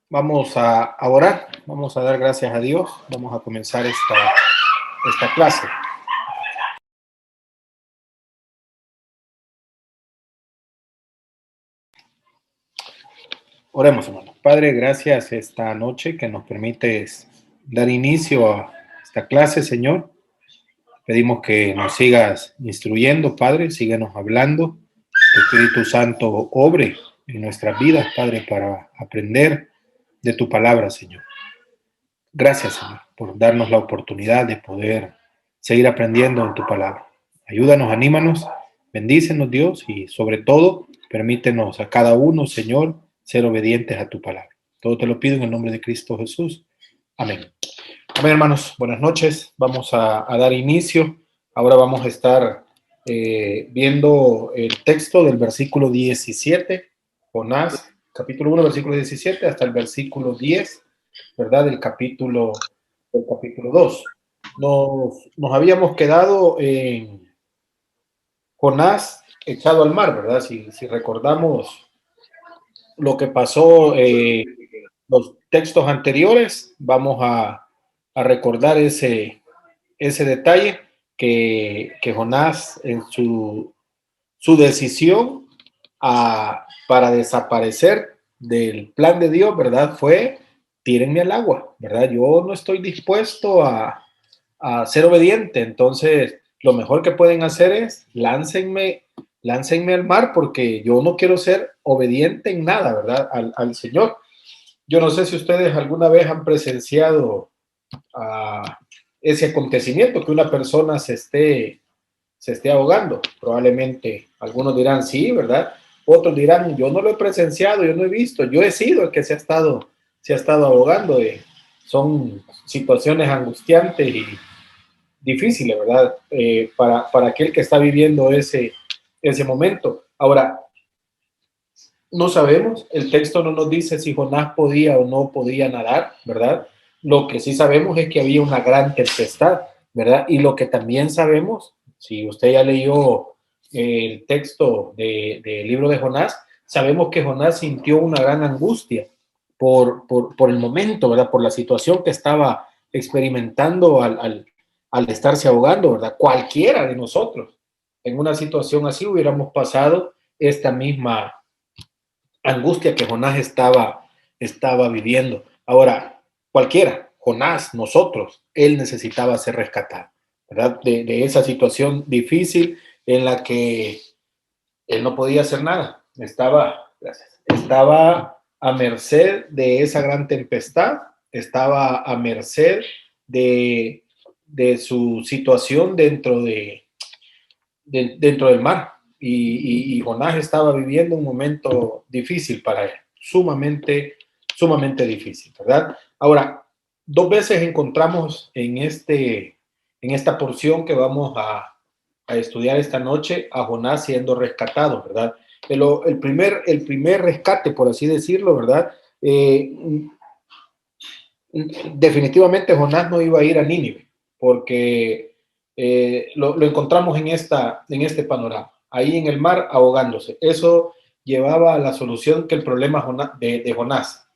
Vamos a orar, vamos a dar gracias a Dios, vamos a comenzar esta clase. Oremos, hermano. Padre, gracias esta noche que nos permites dar inicio a esta clase, Señor. Pedimos que nos sigas instruyendo, Padre, síguenos hablando. Tu Espíritu Santo obre en nuestras vidas, Padre, para aprender de tu palabra, Señor. Gracias, Señor, por darnos la oportunidad de poder seguir aprendiendo en tu palabra. Ayúdanos, anímanos, bendícenos, Dios, y sobre todo, permítenos a cada uno, Señor, ser obedientes a tu palabra. Todo te lo pido en el nombre de Cristo Jesús. Amén. Amén, hermanos. Buenas noches. Vamos a dar inicio. Ahora vamos a estar viendo el texto del versículo 17, Jonás, capítulo 1, versículo 17, hasta el versículo 10, ¿verdad? Del capítulo 2. Nos habíamos quedado en Jonás echado al mar, ¿verdad? Si recordamos lo que pasó los textos anteriores, vamos a recordar ese detalle que Jonás en su decisión para desaparecer del plan de Dios, ¿verdad? Fue, tírenme al agua, ¿verdad? Yo no estoy dispuesto a ser obediente, entonces lo mejor que pueden hacer es láncenme al mar porque yo no quiero ser obediente en nada, ¿verdad? Al Señor. Yo no sé si ustedes alguna vez han presenciado ese acontecimiento, que una persona se esté ahogando. Probablemente algunos dirán sí, ¿verdad? Otros dirán, yo no lo he presenciado, yo no he visto, yo he sido el que se ha estado ahogando. Son situaciones angustiantes y difíciles, ¿verdad? Para aquel que está viviendo ese momento. Ahora, no sabemos, el texto no nos dice si Jonás podía o no podía nadar, ¿verdad? Lo que sí sabemos es que había una gran tempestad, ¿verdad? Y lo que también sabemos, si usted ya leyó el texto del libro de Jonás, sabemos que Jonás sintió una gran angustia por el momento, ¿verdad? Por la situación que estaba experimentando al estarse ahogando, ¿verdad? Cualquiera de nosotros en una situación así hubiéramos pasado esta misma angustia que Jonás estaba viviendo. Ahora, cualquiera, Jonás, nosotros, él necesitaba ser rescatado, ¿verdad? De esa situación difícil en la que él no podía hacer nada. Estaba a merced de esa gran tempestad, estaba a merced de su situación dentro del mar. Y Jonás estaba viviendo un momento difícil para él, sumamente difícil, ¿verdad? Ahora, dos veces encontramos en esta porción que vamos a estudiar esta noche a Jonás siendo rescatado, ¿verdad? El primer rescate, por así decirlo, ¿verdad? Definitivamente Jonás no iba a ir a Nínive, porque lo encontramos en este panorama, ahí en el mar ahogándose. Eso llevaba a la solución que el problema de Jonás.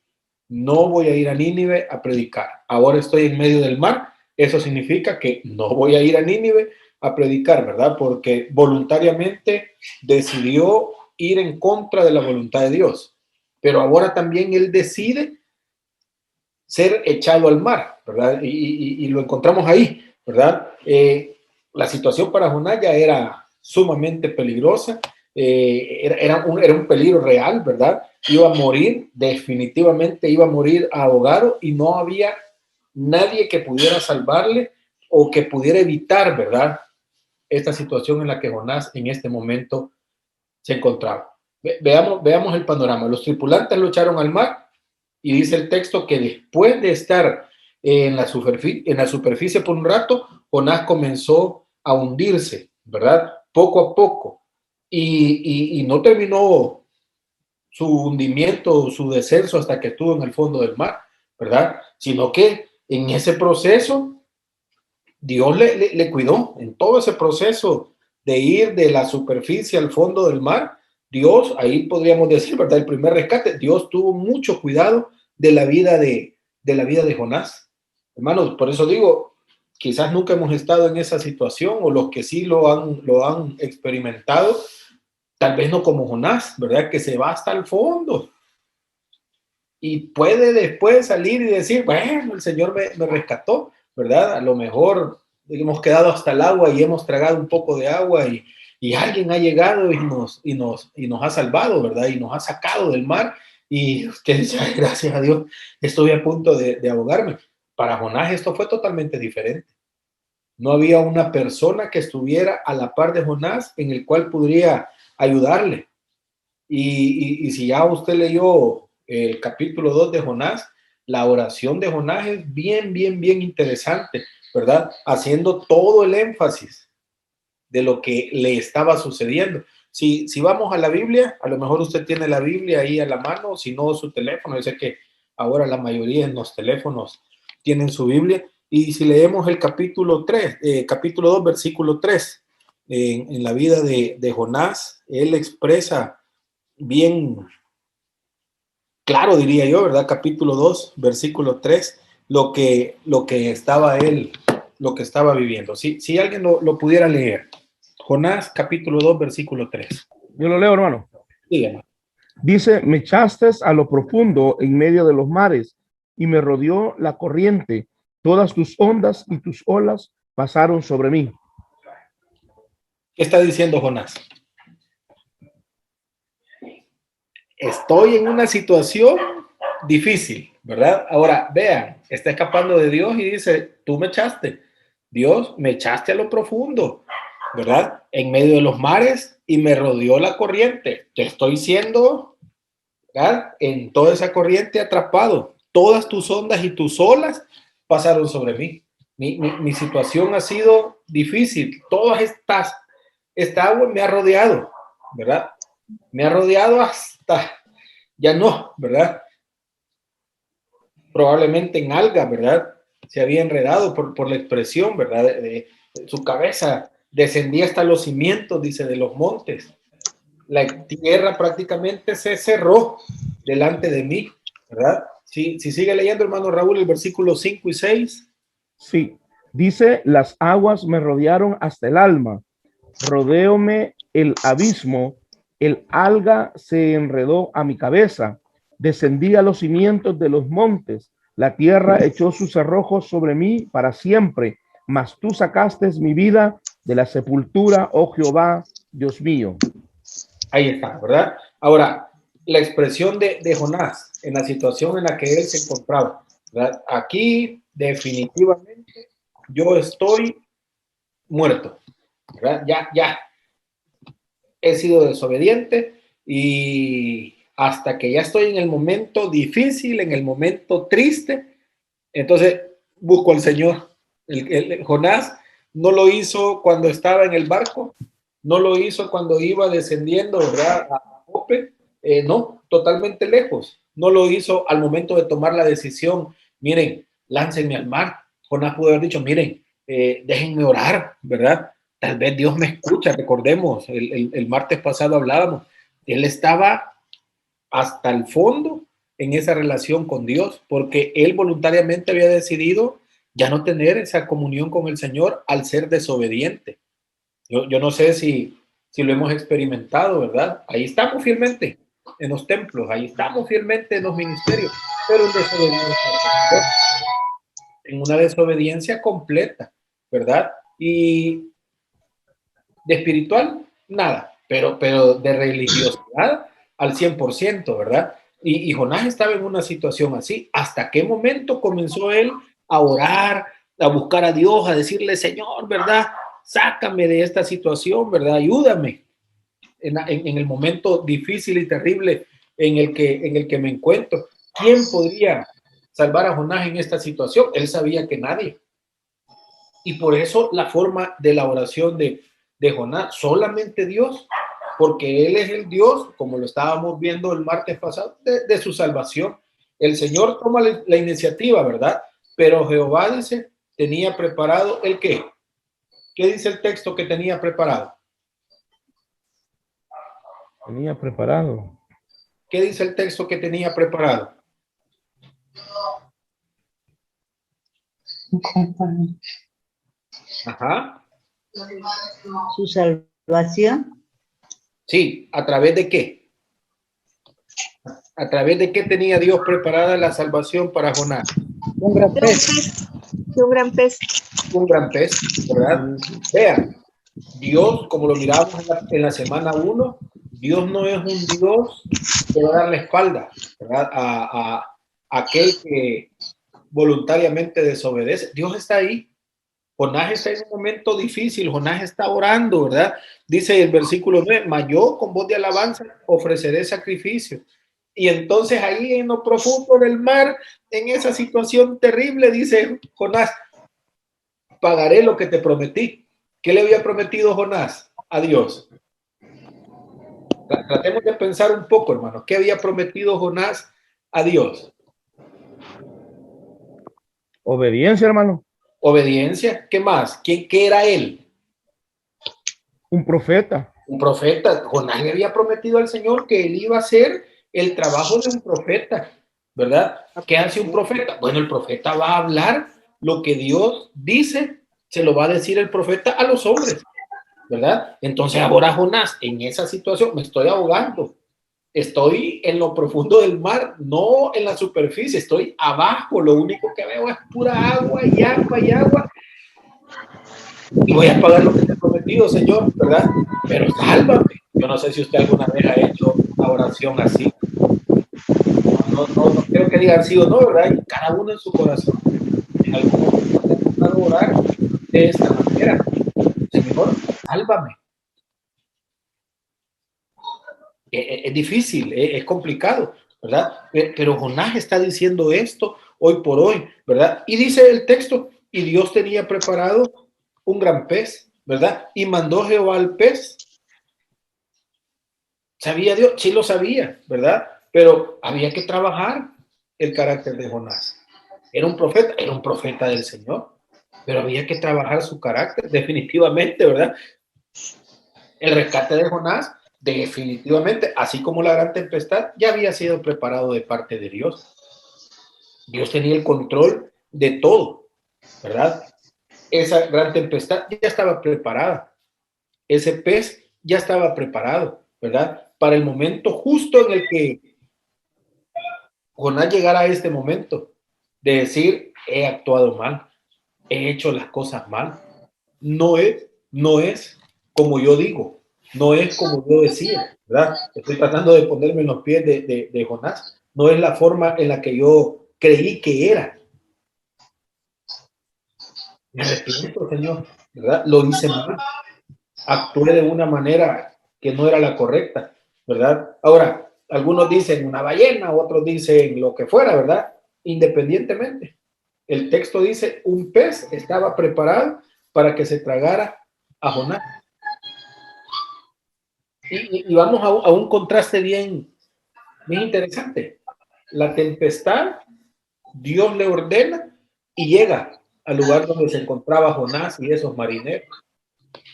No voy a ir a Nínive a predicar. Ahora estoy en medio del mar. Eso significa que no voy a ir a Nínive a predicar, ¿verdad? Porque voluntariamente decidió ir en contra de la voluntad de Dios. Pero ahora también él decide ser echado al mar, ¿verdad? Y lo encontramos ahí, ¿verdad? La situación para Jonás ya era sumamente peligrosa, era un peligro real, ¿verdad? Iba a morir, definitivamente iba a morir ahogado y no había nadie que pudiera salvarle o que pudiera evitar, ¿verdad? Esta situación en la que Jonás en este momento se encontraba. Veamos el panorama. Los tripulantes lo echaron al mar y dice el texto que después de estar en la superficie por un rato, Jonás comenzó a hundirse, ¿verdad? Poco a poco. Y no terminó su hundimiento, su descenso hasta que estuvo en el fondo del mar, ¿verdad? Sino que en ese proceso, Dios le cuidó, en todo ese proceso de ir de la superficie al fondo del mar, Dios, ahí podríamos decir, ¿verdad? El primer rescate, Dios tuvo mucho cuidado de la vida de Jonás. Hermanos, por eso digo, quizás nunca hemos estado en esa situación, o los que sí lo han experimentado, tal vez no como Jonás, ¿verdad? Que se va hasta el fondo y puede después salir y decir, bueno, el Señor me rescató, ¿verdad? A lo mejor hemos quedado hasta el agua y hemos tragado un poco de agua y alguien ha llegado y nos ha salvado, ¿verdad? Y nos ha sacado del mar y usted dice, ay, gracias a Dios, estoy a punto de ahogarme. Para Jonás esto fue totalmente diferente. No había una persona que estuviera a la par de Jonás en el cual podría ayudarle. Y si ya usted leyó el capítulo 2 de Jonás, la oración de Jonás es bien interesante, ¿verdad? Haciendo todo el énfasis de lo que le estaba sucediendo. Si vamos a la Biblia, a lo mejor usted tiene la Biblia ahí a la mano, si no su teléfono, yo sé que ahora la mayoría en los teléfonos tienen su Biblia, y si leemos el capítulo 3, capítulo 2, versículo 3, en la vida de Jonás, él expresa bien claro, diría yo, ¿verdad? Capítulo 2, versículo 3, lo que estaba él, lo que estaba viviendo. Si alguien lo pudiera leer. Jonás, capítulo 2, versículo 3. Yo lo leo, hermano. Dígame. Dice, me echaste a lo profundo en medio de los mares y me rodeó la corriente. Todas tus ondas y tus olas pasaron sobre mí. ¿Qué está diciendo Jonás? Estoy en una situación difícil, ¿verdad? Ahora, vean, está escapando de Dios y dice, tú me echaste. Dios, me echaste a lo profundo, ¿verdad? En medio de los mares y me rodeó la corriente. Te estoy siendo, ¿verdad? En toda esa corriente atrapado. Todas tus ondas y tus olas pasaron sobre mí. Mi situación ha sido difícil. Esta agua me ha rodeado, ¿verdad? Me ha rodeado hasta, ya no, ¿verdad? Probablemente en alga, ¿verdad? Se había enredado por la expresión, ¿verdad? De su cabeza descendía hasta los cimientos, dice, de los montes. La tierra prácticamente se cerró delante de mí, ¿verdad? Si sigue leyendo, hermano Raúl, el versículo 5 y 6. Sí, dice, las aguas me rodearon hasta el alma, rodeóme el abismo, el alga se enredó a mi cabeza, descendí a los cimientos de los montes, la tierra echó sus cerrojos sobre mí para siempre, mas tú sacaste mi vida de la sepultura, oh Jehová, Dios mío. Ahí está, ¿verdad? Ahora, la expresión de Jonás en la situación en la que él se encontraba, ¿verdad? Aquí definitivamente yo estoy muerto, ¿verdad? Ya he sido desobediente y hasta que ya estoy en el momento difícil, en el momento triste, entonces busco al Señor. El Jonás no lo hizo cuando estaba en el barco, no lo hizo cuando iba descendiendo, ¿verdad? A Jope, no, totalmente lejos. No lo hizo al momento de tomar la decisión, miren, láncenme al mar. Jonás pudo haber dicho, miren, déjenme orar, ¿verdad? Tal vez Dios me escucha, recordemos, el martes pasado hablábamos, él estaba hasta el fondo en esa relación con Dios, porque él voluntariamente había decidido ya no tener esa comunión con el Señor al ser desobediente. Yo no sé si lo hemos experimentado, ¿verdad? Ahí estamos fielmente en los templos, ahí estamos fielmente en los ministerios, pero en desobediencia, en una desobediencia completa, ¿verdad? Y de espiritual, nada, pero de religiosidad al 100%, ¿verdad? Y Jonás estaba en una situación así. ¿Hasta qué momento comenzó él a orar, a buscar a Dios, a decirle, Señor, ¿verdad? Sácame de esta situación, ¿verdad? Ayúdame en el momento difícil y terrible en el que me encuentro. ¿Quién podría salvar a Jonás en esta situación? Él sabía que nadie. Y por eso la forma de la oración de Jonás, solamente Dios, porque Él es el Dios, como lo estábamos viendo el martes pasado, de su salvación. El Señor toma la iniciativa, ¿verdad? Pero Jehová dice, tenía preparado el qué. ¿Qué dice el texto que tenía preparado? Tenía preparado. ¿Qué dice el texto que tenía preparado? Ajá. Su salvación. Sí, ¿a través de qué? ¿A través de qué tenía Dios preparada la salvación para Jonás? Un gran pez. De un gran pez. Un gran pez, ¿verdad? Vean, Dios, como lo miramos en la semana 1, Dios no es un Dios que va a dar la espalda, ¿verdad? A aquel que voluntariamente desobedece. Dios está ahí. Jonás está en un momento difícil, Jonás está orando, ¿verdad? Dice el versículo 9, mas yo con voz de alabanza ofreceré sacrificio. Y entonces ahí en lo profundo del mar, en esa situación terrible, dice Jonás, pagaré lo que te prometí. ¿Qué le había prometido Jonás a Dios? Tratemos de pensar un poco, hermano. ¿Qué había prometido Jonás a Dios? Obediencia, hermano. Obediencia. ¿Qué más? ¿Qué era él? Un profeta. Un profeta. Jonás le había prometido al Señor que él iba a hacer el trabajo de un profeta, ¿verdad? ¿Qué hace un profeta? Bueno, el profeta va a hablar lo que Dios dice, se lo va a decir el profeta a los hombres, ¿verdad? Entonces ahora Jonás, en esa situación, me estoy ahogando, estoy en lo profundo del mar, no en la superficie, estoy abajo, lo único que veo es pura agua y agua y agua, y voy a pagar lo que te he prometido, Señor, ¿verdad? Pero sálvame. Yo no sé si usted alguna vez ha hecho una oración así. No creo que digan sí o no, ¿verdad? Y cada uno en su corazón. En algún momento ha tocado orar de esta manera. Señor, sálvame. Es difícil, es complicado, ¿verdad? Pero Jonás está diciendo esto hoy por hoy, ¿verdad? Y dice el texto, y Dios tenía preparado un gran pez, ¿verdad? Y mandó Jehová al pez. ¿Sabía Dios? Sí lo sabía, ¿verdad? Pero había que trabajar el carácter de Jonás. Era un profeta del Señor, pero había que trabajar su carácter definitivamente, ¿verdad? El rescate de Jonás, definitivamente, así como la gran tempestad, ya había sido preparado de parte de Dios. Dios tenía el control de todo, ¿verdad? Esa gran tempestad ya estaba preparada. Ese pez ya estaba preparado, ¿verdad? Para el momento justo en el que Jonás llegara a este momento de decir, he actuado mal, he hecho las cosas mal. No es como yo digo, no es como yo decía, ¿verdad? Estoy tratando de ponerme en los pies de Jonás. No es la forma en la que yo creí que era. Me arrepiento, Señor, ¿verdad? Lo hice mal. Actué de una manera que no era la correcta, ¿verdad? Ahora, algunos dicen una ballena, otros dicen lo que fuera, ¿verdad? Independientemente. El texto dice, un pez estaba preparado para que se tragara a Jonás. Y vamos a un contraste bien interesante. La tempestad, Dios le ordena y llega al lugar donde se encontraba Jonás y esos marineros.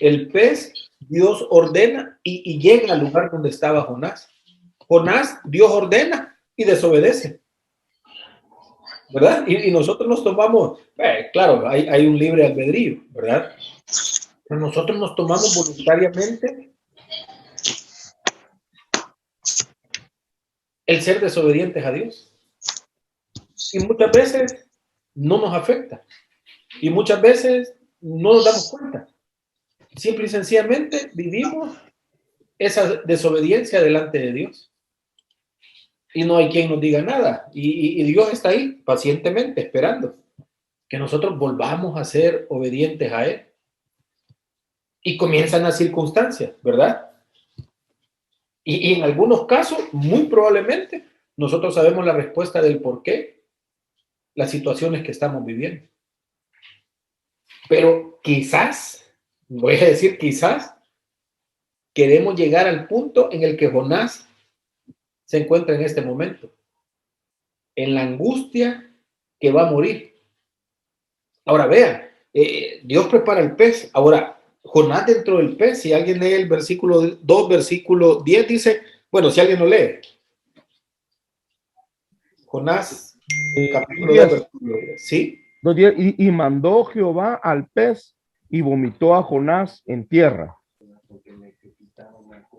El pez, Dios ordena y llega al lugar donde estaba Jonás. Jonás, Dios ordena y desobedece, ¿verdad? Y nosotros nos tomamos, claro, hay un libre albedrío, ¿verdad? Pero nosotros nos tomamos voluntariamente el ser desobedientes a Dios. Y muchas veces no nos afecta. Y muchas veces no nos damos cuenta. Simple y sencillamente vivimos esa desobediencia delante de Dios. Y no hay quien nos diga nada. Y Dios está ahí pacientemente esperando que nosotros volvamos a ser obedientes a Él. Y comienzan las circunstancias, ¿verdad? Y en algunos casos, muy probablemente, nosotros sabemos la respuesta del por qué, las situaciones que estamos viviendo. Pero quizás, voy a decir quizás, queremos llegar al punto en el que Jonás se encuentra en este momento, en la angustia que va a morir. Ahora vean, Dios prepara el pez. Ahora, Jonás dentro del pez, si alguien lee el versículo 2, versículo 10, dice, bueno, si alguien lo lee, Jonás, capítulo 2, versículo 10, ¿sí? 2:10, y mandó Jehová al pez y vomitó a Jonás en tierra.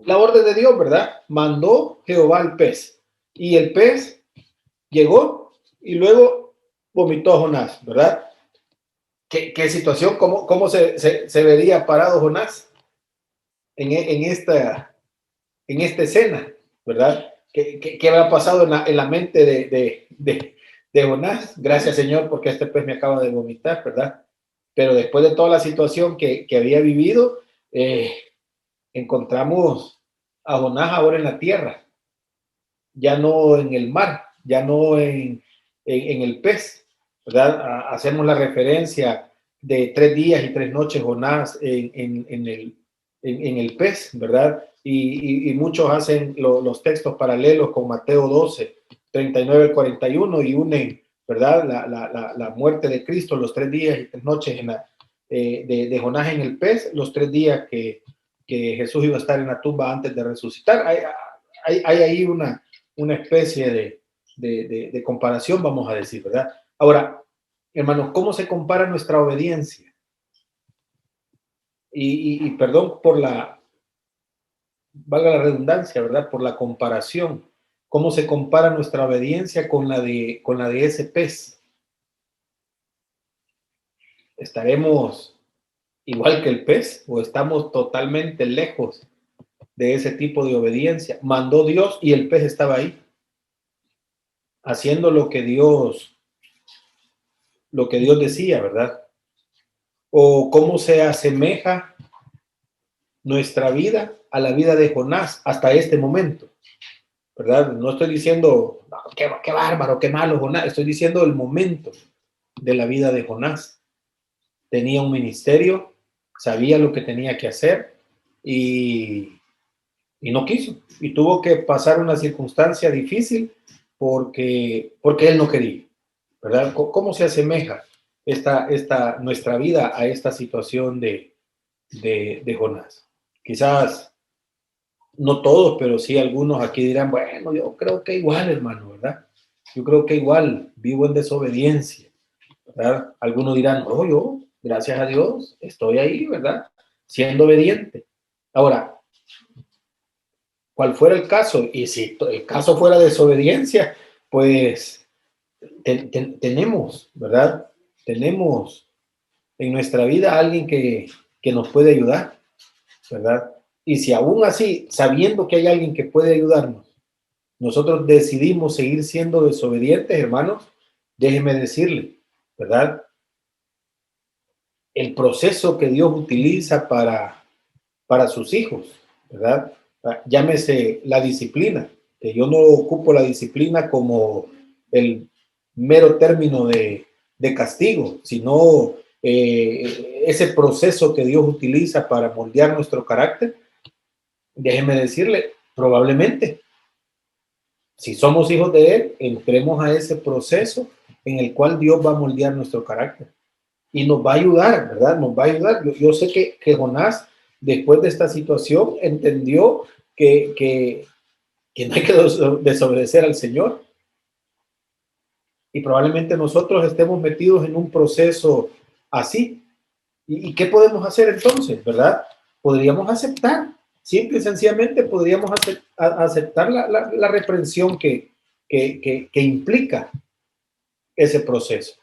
La orden de Dios, ¿verdad? Mandó Jehová al pez. Y el pez llegó y luego vomitó a Jonás, ¿verdad? ¿Qué situación? ¿Cómo se vería parado Jonás en esta escena, ¿verdad? ¿Qué habrá pasado en la mente de Jonás? Gracias, Señor, porque este pez me acaba de vomitar, ¿verdad? Pero después de toda la situación que había vivido, encontramos a Jonás ahora en la tierra, ya no en el mar, ya no en el pez, ¿verdad? Hacemos la referencia de 3 días y 3 noches Jonás en el pez, ¿verdad? Y muchos hacen los textos paralelos con Mateo 12, 39 al 41 y unen, ¿verdad? La muerte de Cristo, los 3 días y 3 noches de Jonás en el pez, los 3 días que Jesús iba a estar en la tumba antes de resucitar. Hay ahí una especie de comparación, vamos a decir, ¿verdad? Ahora, hermanos, ¿cómo se compara nuestra obediencia? Y perdón por valga la redundancia, ¿verdad? Por la comparación. ¿Cómo se compara nuestra obediencia con la de ese pez? ¿Estaremos igual que el pez o estamos totalmente lejos de ese tipo de obediencia? Mandó Dios y el pez estaba ahí, haciendo lo que Dios decía, ¿verdad? O cómo se asemeja nuestra vida a la vida de Jonás hasta este momento, ¿verdad? No estoy diciendo, no, qué bárbaro, qué malo Jonás, estoy diciendo el momento de la vida de Jonás. Tenía un ministerio, sabía lo que tenía que hacer y no quiso. Y tuvo que pasar una circunstancia difícil porque él no quería, ¿verdad? ¿Cómo se asemeja nuestra vida a esta situación de Jonás? Quizás no todos, pero sí algunos aquí dirán, bueno, yo creo que igual, hermano, ¿verdad? Yo creo que igual vivo en desobediencia, ¿verdad? Algunos dirán, no, yo, gracias a Dios, estoy ahí, ¿verdad? Siendo obediente. Ahora, cual fuera el caso, y si el caso fuera desobediencia, pues tenemos, ¿verdad? Tenemos en nuestra vida a alguien que nos puede ayudar, ¿verdad? Y si aún así, sabiendo que hay alguien que puede ayudarnos, nosotros decidimos seguir siendo desobedientes, hermanos, déjeme decirle, ¿verdad? El proceso que Dios utiliza para sus hijos, ¿verdad? Llámese la disciplina, que yo no ocupo la disciplina como el mero término de castigo, sino ese proceso que Dios utiliza para moldear nuestro carácter. Déjeme decirle, probablemente, si somos hijos de Él, entremos a ese proceso en el cual Dios va a moldear nuestro carácter y nos va a ayudar, ¿verdad? Nos va a ayudar. Yo sé que Jonás, después de esta situación, entendió que no hay que desobedecer al Señor. Y probablemente nosotros estemos metidos en un proceso así. ¿Y qué podemos hacer entonces, verdad? Podríamos aceptar, simple y sencillamente podríamos aceptar la reprensión que implica ese proceso.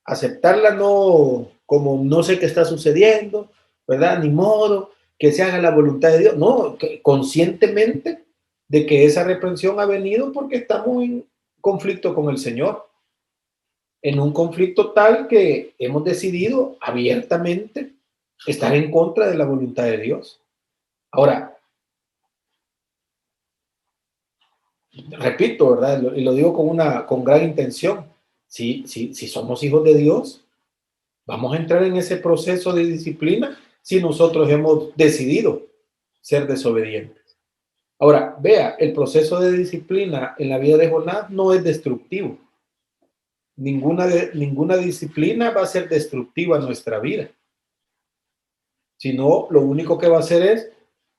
Aceptarla no como no sé qué está sucediendo, ¿verdad? Ni modo, que se haga la voluntad de Dios. No, conscientemente de que esa reprensión ha venido porque estamos en conflicto con el Señor. En un conflicto tal que hemos decidido abiertamente estar en contra de la voluntad de Dios. Ahora, repito, ¿verdad? Y lo digo con gran intención. Si somos hijos de Dios, vamos a entrar en ese proceso de disciplina si nosotros hemos decidido ser desobedientes. Ahora, vea, el proceso de disciplina en la vida de Jonás no es destructivo. Ninguna disciplina va a ser destructiva en nuestra vida. Sino lo único que va a hacer es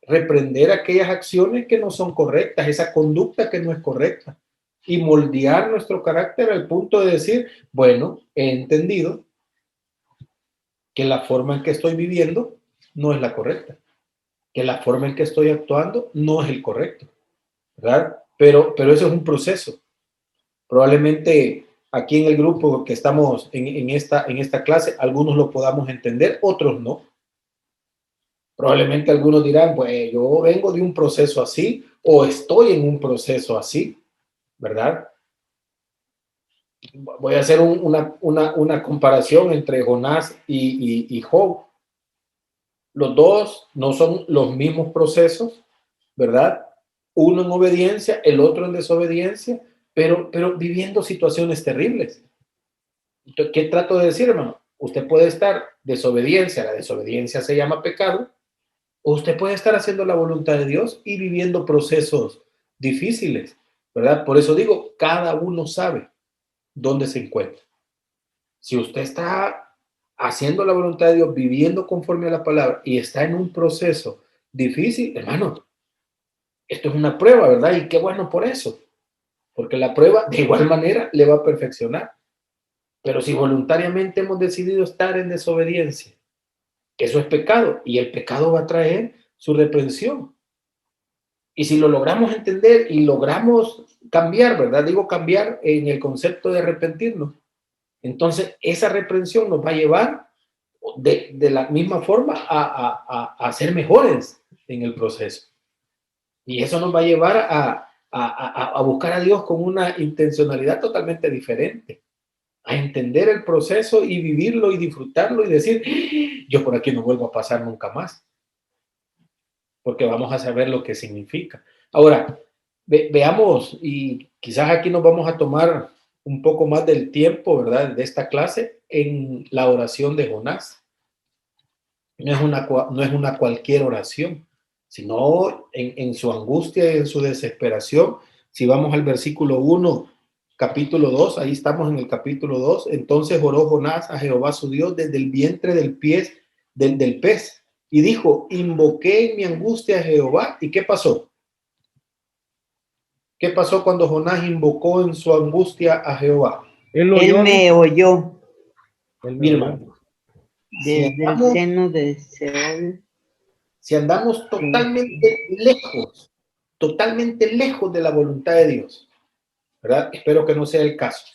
reprender aquellas acciones que no son correctas, esa conducta que no es correcta. y moldear nuestro carácter al punto de decir, bueno, he entendido que la forma en que estoy viviendo no es la correcta, que la forma en que estoy actuando no es el correcto, ¿verdad? Pero eso es un proceso. Probablemente aquí en el grupo que estamos en esta clase, algunos lo podamos entender, otros no. Probablemente algunos dirán, pues yo vengo de un proceso así o estoy en un proceso así, ¿verdad? Voy a hacer una comparación entre Jonás y Job. Los dos no son los mismos procesos, ¿verdad? Uno en obediencia, el otro en desobediencia, pero viviendo situaciones terribles. Entonces, ¿qué trato de decir, hermano? Usted puede estar desobediencia, la desobediencia se llama pecado, o usted puede estar haciendo la voluntad de Dios y viviendo procesos difíciles, ¿verdad? Por eso digo, cada uno sabe dónde se encuentra. Si usted está haciendo la voluntad de Dios, viviendo conforme a la palabra y está en un proceso difícil, hermano, esto es una prueba, ¿verdad? Y qué bueno por eso, porque la prueba de igual manera le va a perfeccionar. Pero si voluntariamente hemos decidido estar en desobediencia, eso es pecado y el pecado va a traer su reprensión. Y si lo logramos entender y logramos cambiar, ¿verdad? Digo cambiar en el concepto de arrepentirnos. Entonces, esa reprensión nos va a llevar de la misma forma a ser mejores en el proceso. Y eso nos va a llevar a buscar a Dios con una intencionalidad totalmente diferente, a entender el proceso y vivirlo y disfrutarlo y decir, yo por aquí no vuelvo a pasar nunca más, porque vamos a saber lo que significa. Ahora, veamos, y quizás aquí nos vamos a tomar un poco más del tiempo, ¿verdad?, de esta clase en la oración de Jonás. No es una cualquier oración, sino en su angustia y en su desesperación. Si vamos al versículo 1, capítulo 2, ahí estamos en el capítulo 2. Entonces oró Jonás a Jehová su Dios desde el vientre del pez y dijo, invoqué en mi angustia a Jehová. ¿Y qué pasó? ¿Qué pasó cuando Jonás invocó en su angustia a Jehová? Él me oyó. Mira, hermano, Desde el seno de Seol. si andamos totalmente lejos de la voluntad de Dios, ¿verdad? Espero que no sea el caso,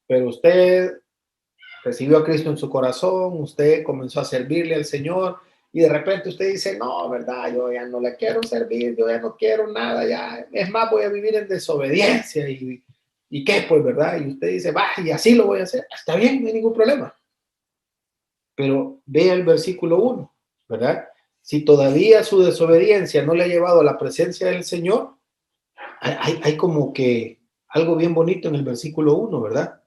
pero usted recibió a Cristo en su corazón, usted comenzó a servirle al Señor y de repente usted dice, no, ¿verdad? Yo ya no le quiero servir, yo ya no quiero nada, ya, es más, voy a vivir en desobediencia y qué, pues, ¿verdad? Y usted dice, va, y así lo voy a hacer, está bien, no hay ningún problema. Pero vea el versículo 1, ¿verdad? Si todavía su desobediencia no le ha llevado a la presencia del Señor, hay como que algo bien bonito en el versículo 1, ¿verdad?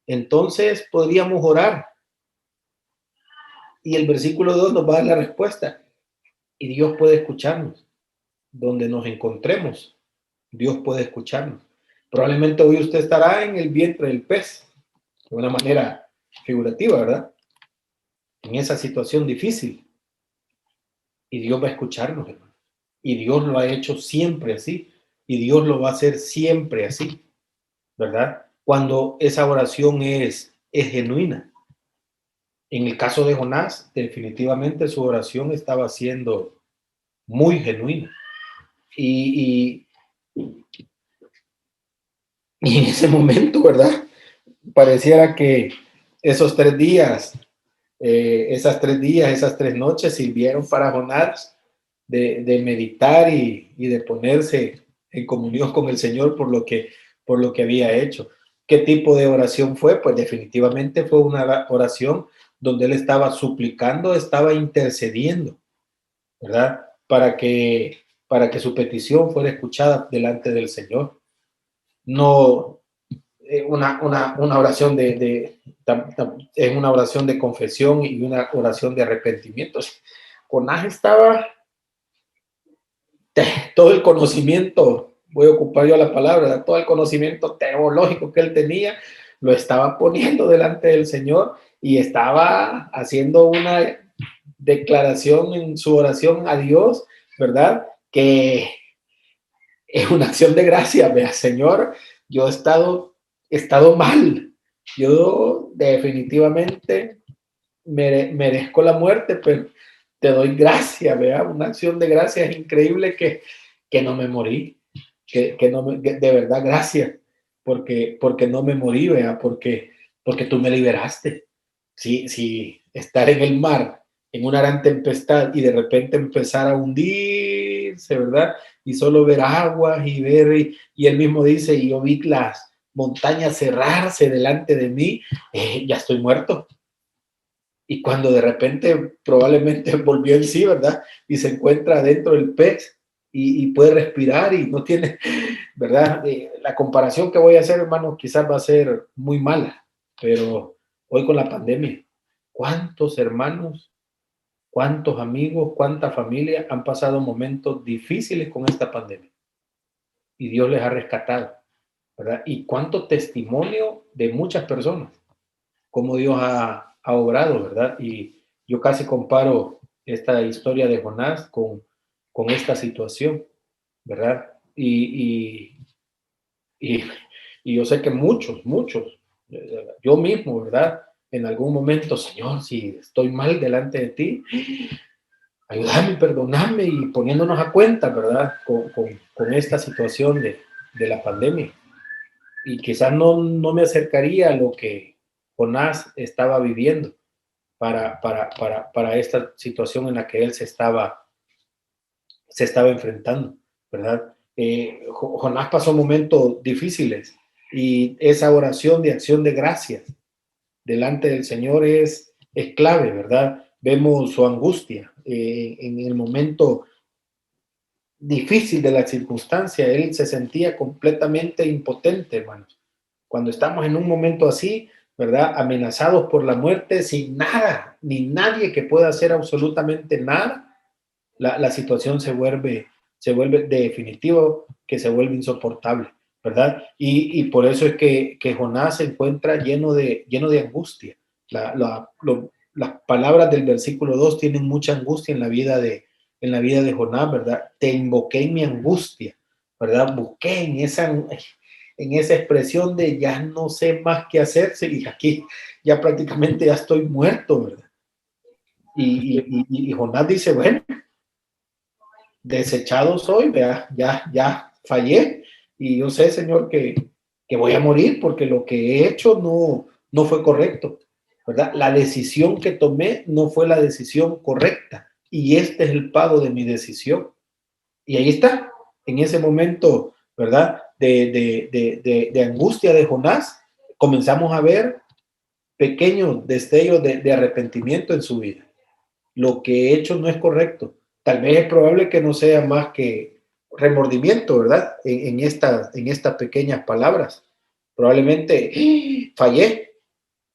Entonces podríamos orar y el versículo 2 nos va a dar la respuesta y Dios puede escucharnos. Donde nos encontremos, Dios puede escucharnos. Probablemente hoy usted estará en el vientre del pez, de una manera figurativa, ¿verdad? En esa situación difícil. Y Dios va a escucharnos, hermano. Y Dios lo ha hecho siempre así. Y Dios lo va a hacer siempre así, ¿verdad? Cuando esa oración es genuina. En el caso de Jonás, definitivamente su oración estaba siendo muy genuina. Y en ese momento, ¿verdad? Pareciera que esos 3 días, esas 3 noches sirvieron para Jonás de meditar y de ponerse en comunión con el Señor por lo que había hecho. ¿Qué tipo de oración fue? Pues definitivamente fue una oración donde él estaba suplicando, estaba intercediendo, ¿verdad? Para que su petición fuera escuchada delante del Señor. No una oración es una oración de confesión y una oración de arrepentimiento. Jonás estaba todo el conocimiento, voy a ocupar yo la palabra, todo el conocimiento teológico que él tenía, lo estaba poniendo delante del Señor y estaba haciendo una declaración en su oración a Dios, ¿verdad? Que es una acción de gracia, vea, Señor, yo he estado mal. Yo definitivamente merezco la muerte, pero te doy gracias, ¿verdad? Una acción de gracias increíble que no me morí, de verdad gracias, porque no me morí, ¿verdad? Porque tú me liberaste. Si estar en el mar, en una gran tempestad y de repente empezar a hundirse, ¿verdad? Y solo ver aguas y y él mismo dice, y yo vi las montañas cerrarse delante de mí, ya estoy muerto. Y cuando de repente probablemente volvió en sí, ¿verdad? Y se encuentra dentro del pez y puede respirar y no tiene, ¿verdad? La comparación que voy a hacer, hermano, quizás va a ser muy mala, pero hoy con la pandemia, ¿cuántos hermanos, cuántos amigos, cuánta familia han pasado momentos difíciles con esta pandemia? Y Dios les ha rescatado, ¿verdad? Y cuánto testimonio de muchas personas, cómo Dios ha obrado, ¿verdad? Y yo casi comparo esta historia de Jonás con esta situación, ¿verdad? Y, y yo sé que muchos, yo mismo, ¿verdad? En algún momento, Señor, si estoy mal delante de ti, ayúdame, perdóname y poniéndonos a cuenta, ¿verdad? Con esta situación de la pandemia. Y quizás no me acercaría a lo que Jonás estaba viviendo para esta situación en la que él se estaba enfrentando, ¿verdad? Jonás pasó momentos difíciles y esa oración de acción de gracias delante del Señor es clave, ¿verdad? Vemos su angustia en el momento difícil de la circunstancia, él se sentía completamente impotente, hermanos. Cuando estamos en un momento así, ¿verdad? Amenazados por la muerte, sin nada, ni nadie que pueda hacer absolutamente nada, la situación se vuelve de definitivo, que se vuelve insoportable, ¿verdad? Y por eso es que Jonás se encuentra lleno de angustia. Las palabras del versículo 2 tienen mucha angustia en la vida de Jonás, ¿verdad? Te invoqué en mi angustia, ¿verdad? Busqué en esa expresión de ya no sé más qué hacerse y aquí ya prácticamente ya estoy muerto, ¿verdad? Y Jonás dice, bueno, desechado soy, ya fallé y yo sé, Señor, que voy a morir porque lo que he hecho no fue correcto, ¿verdad? La decisión que tomé no fue la decisión correcta y este es el pago de mi decisión. Y ahí está, en ese momento, ¿verdad? De angustia de Jonás, comenzamos a ver pequeños destellos de arrepentimiento en su vida. Lo que he hecho no es correcto. Tal vez es probable que no sea más que remordimiento, ¿verdad? En estas pequeñas palabras. Probablemente fallé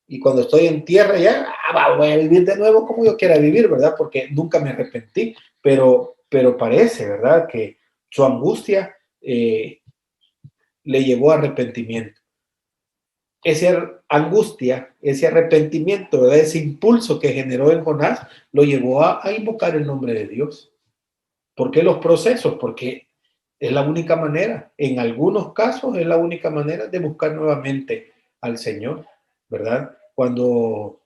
y cuando estoy en tierra ya voy a vivir de nuevo como yo quiera vivir, ¿verdad? Porque nunca me arrepentí, pero parece, ¿verdad? Que su angustia le llevó a arrepentimiento. Esa angustia, ese arrepentimiento, ¿verdad? Ese impulso que generó en Jonás, lo llevó a invocar el nombre de Dios. ¿Por qué los procesos? Porque es la única manera, en algunos casos es la única manera de buscar nuevamente al Señor, ¿verdad? Cuando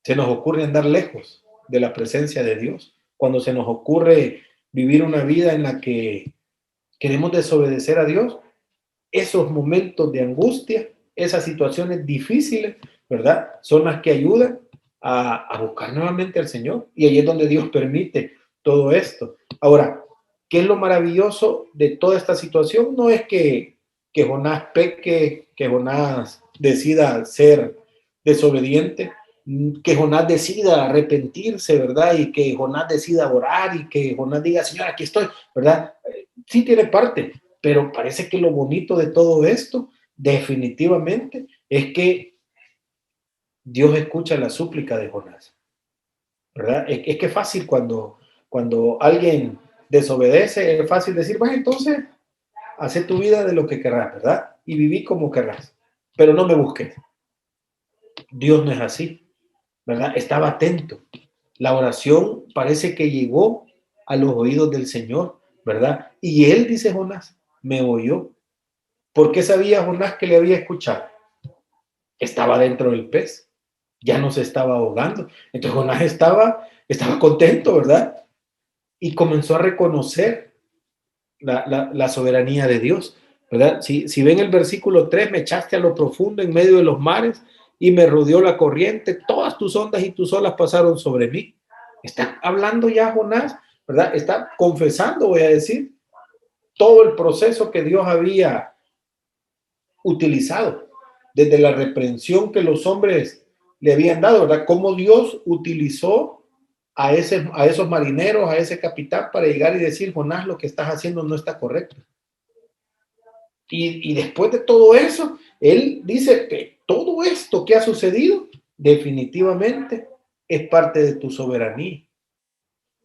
se nos ocurre andar lejos de la presencia de Dios, cuando se nos ocurre vivir una vida en la que queremos desobedecer a Dios, esos momentos de angustia, esas situaciones difíciles, ¿verdad? Son las que ayudan a buscar nuevamente al Señor. Y ahí es donde Dios permite todo esto. Ahora, ¿qué es lo maravilloso de toda esta situación? No es que Jonás peque, que Jonás decida ser desobediente, que Jonás decida arrepentirse, ¿verdad? Y que Jonás decida orar y que Jonás diga, Señor, aquí estoy, ¿verdad? Sí tiene parte, pero parece que lo bonito de todo esto, definitivamente, es que Dios escucha la súplica de Jonás, ¿verdad? Es que es fácil cuando alguien desobedece, es fácil decir, bueno, entonces, haz tu vida de lo que querrás, ¿verdad? Y viví como querrás, pero no me busques. Dios no es así, ¿verdad? Estaba atento. La oración parece que llegó a los oídos del Señor, ¿verdad? Y él, dice Jonás, me oyó. ¿Por qué sabía Jonás que le había escuchado? Estaba dentro del pez, ya no se estaba ahogando. Entonces Jonás estaba contento, ¿verdad? Y comenzó a reconocer la soberanía de Dios, ¿verdad? Si ven el versículo 3, me echaste a lo profundo en medio de los mares y me rodeó la corriente, todas tus ondas y tus olas pasaron sobre mí. Está hablando ya Jonás, ¿verdad? Está confesando, voy a decir, todo el proceso que Dios había utilizado, desde la reprensión que los hombres le habían dado, ¿verdad? Cómo Dios utilizó a esos marineros, a ese capitán, para llegar y decir, Jonás, lo que estás haciendo no está correcto. Y después de todo eso, él dice que todo esto que ha sucedido definitivamente es parte de tu soberanía.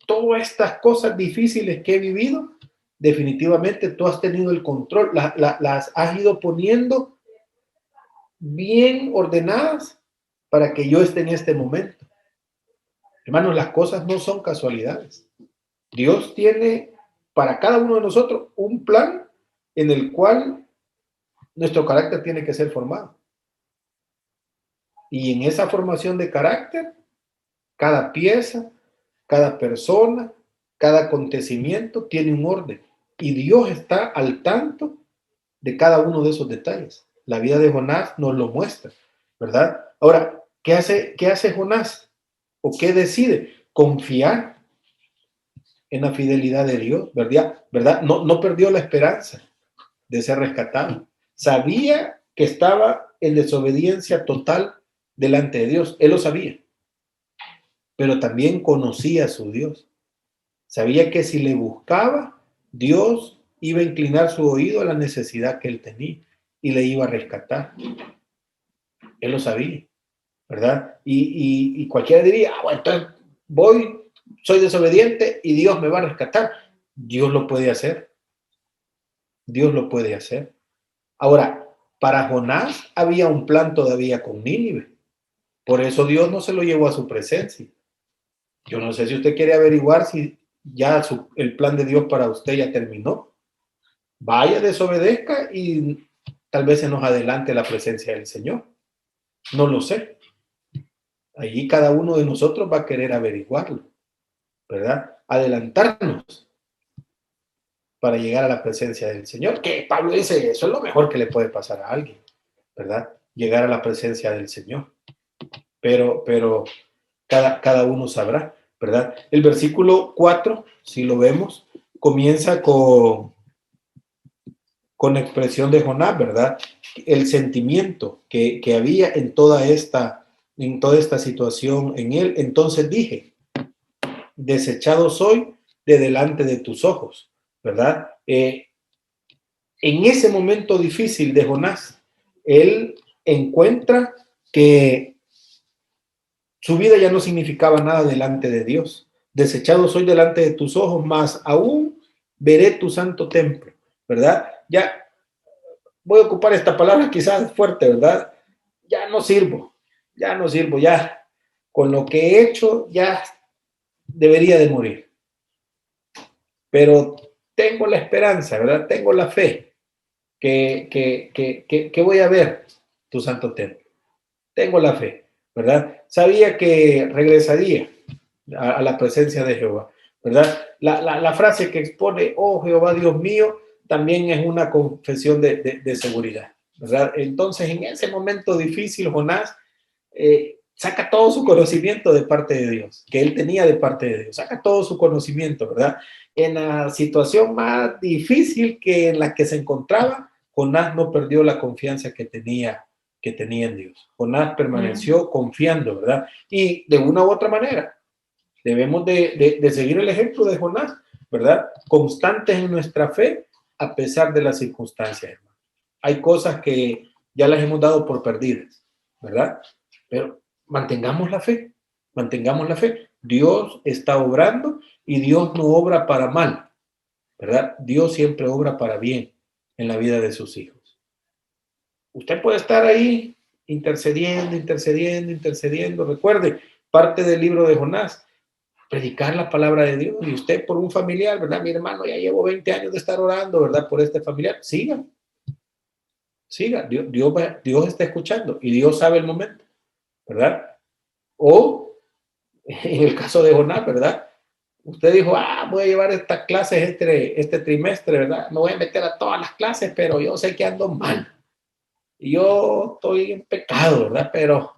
Todas estas cosas difíciles que he vivido, definitivamente tú has tenido el control, las has ido poniendo bien ordenadas para que yo esté en este momento. Hermanos, las cosas no son casualidades. Dios tiene para cada uno de nosotros un plan en el cual nuestro carácter tiene que ser formado. Y en esa formación de carácter, cada pieza, cada persona, cada acontecimiento tiene un orden. Y Dios está al tanto de cada uno de esos detalles. La vida de Jonás nos lo muestra, ¿verdad? Ahora, ¿qué hace Jonás? ¿O qué decide? Confiar en la fidelidad de Dios, ¿verdad? No perdió la esperanza de ser rescatado. Sabía que estaba en desobediencia total delante de Dios. Él lo sabía. Pero también conocía a su Dios. Sabía que si le buscaba, Dios iba a inclinar su oído a la necesidad que él tenía y le iba a rescatar. Él lo sabía, ¿verdad? Y cualquiera diría, bueno, entonces soy desobediente y Dios me va a rescatar. Dios lo puede hacer. Dios lo puede hacer. Ahora, para Jonás había un plan todavía con Nínive. Por eso Dios no se lo llevó a su presencia. Yo no sé si usted quiere averiguar si ya el plan de Dios para usted ya terminó. Vaya, desobedezca y tal vez se nos adelante la presencia del Señor. No lo sé. Allí cada uno de nosotros va a querer averiguarlo, ¿verdad? Adelantarnos para llegar a la presencia del Señor. Que Pablo dice, eso es lo mejor que le puede pasar a alguien, ¿verdad? Llegar a la presencia del Señor. Pero cada uno sabrá, ¿verdad? El versículo 4, si lo vemos, comienza con expresión de Jonás, ¿verdad? El sentimiento que había en toda esta situación en él. Entonces dije, desechado soy de delante de tus ojos, ¿verdad? En ese momento difícil de Jonás, él encuentra que su vida ya no significaba nada delante de Dios. Desechado soy delante de tus ojos, mas aún veré tu santo templo, ¿verdad? Ya voy a ocupar esta palabra quizás fuerte, ¿verdad? Ya no sirvo, ya con lo que he hecho ya debería de morir. Pero tengo la esperanza, ¿verdad? Tengo la fe que voy a ver tu santo templo. Tengo la fe, ¿verdad? Sabía que regresaría a la presencia de Jehová, ¿verdad? La frase que expone, oh Jehová Dios mío, también es una confesión de seguridad, ¿verdad? Entonces, en ese momento difícil, Jonás saca todo su conocimiento de parte de Dios, que él tenía de parte de Dios, saca todo su conocimiento, ¿verdad? En la situación más difícil que en la que se encontraba, Jonás no perdió la confianza que tenía en Dios. Jonás permaneció confiando, ¿verdad? Y de una u otra manera, debemos de seguir el ejemplo de Jonás, ¿verdad? Constantes en nuestra fe a pesar de las circunstancias, hermano. Hay cosas que ya las hemos dado por perdidas, ¿verdad? Pero mantengamos la fe, mantengamos la fe. Dios está obrando y Dios no obra para mal, ¿verdad? Dios siempre obra para bien en la vida de sus hijos. Usted puede estar ahí intercediendo. Recuerde, parte del libro de Jonás, predicar la palabra de Dios. Y usted por un familiar, ¿verdad? Mi hermano, ya llevo 20 años de estar orando, ¿verdad? Por este familiar. Siga. siga. Dios está escuchando y Dios sabe el momento, ¿verdad? O en el caso de Jonás, ¿verdad? Usted dijo, voy a llevar estas clases este trimestre, ¿verdad? Me voy a meter a todas las clases, pero yo sé que ando mal. Y yo estoy en pecado, ¿verdad? Pero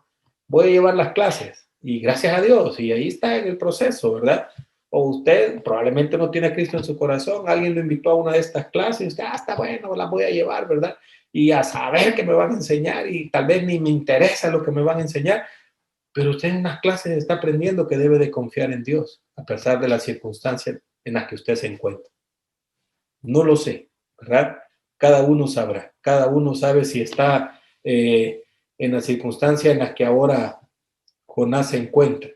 voy a llevar las clases. Y gracias a Dios. Y ahí está en el proceso, ¿verdad? O usted probablemente no tiene a Cristo en su corazón. Alguien lo invitó a una de estas clases. Y usted, está bueno, las voy a llevar, ¿verdad? Y a saber qué me van a enseñar. Y tal vez ni me interesa lo que me van a enseñar. Pero usted en las clases está aprendiendo que debe de confiar en Dios, a pesar de las circunstancias en las que usted se encuentra. No lo sé, ¿verdad? Cada uno sabrá, cada uno sabe si está en la circunstancia en la que ahora Jonás se encuentra.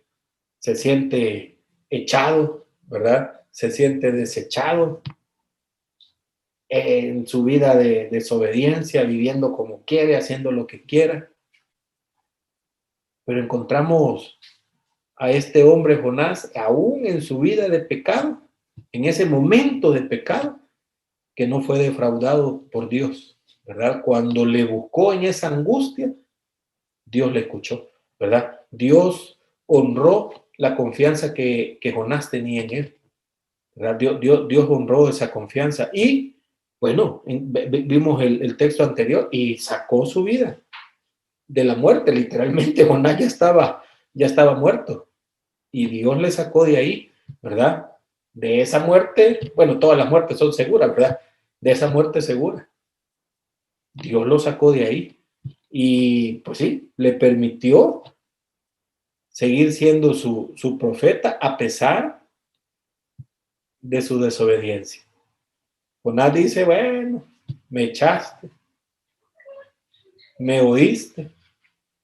Se siente echado, ¿verdad? Se siente desechado en su vida de desobediencia, viviendo como quiere, haciendo lo que quiera. Pero encontramos a este hombre Jonás, aún en su vida de pecado, en ese momento de pecado, que no fue defraudado por Dios, ¿verdad? Cuando le buscó en esa angustia, Dios le escuchó, ¿verdad? Dios honró la confianza que Jonás tenía en él, ¿verdad? Dios honró esa confianza y, bueno, vimos el texto anterior y sacó su vida de la muerte, literalmente. Jonás ya estaba muerto y Dios le sacó de ahí, ¿verdad? De esa muerte, bueno, todas las muertes son seguras, ¿verdad? De esa muerte segura. Dios lo sacó de ahí y pues sí, le permitió seguir siendo su profeta a pesar de su desobediencia. Jonás dice, bueno, me echaste, me oíste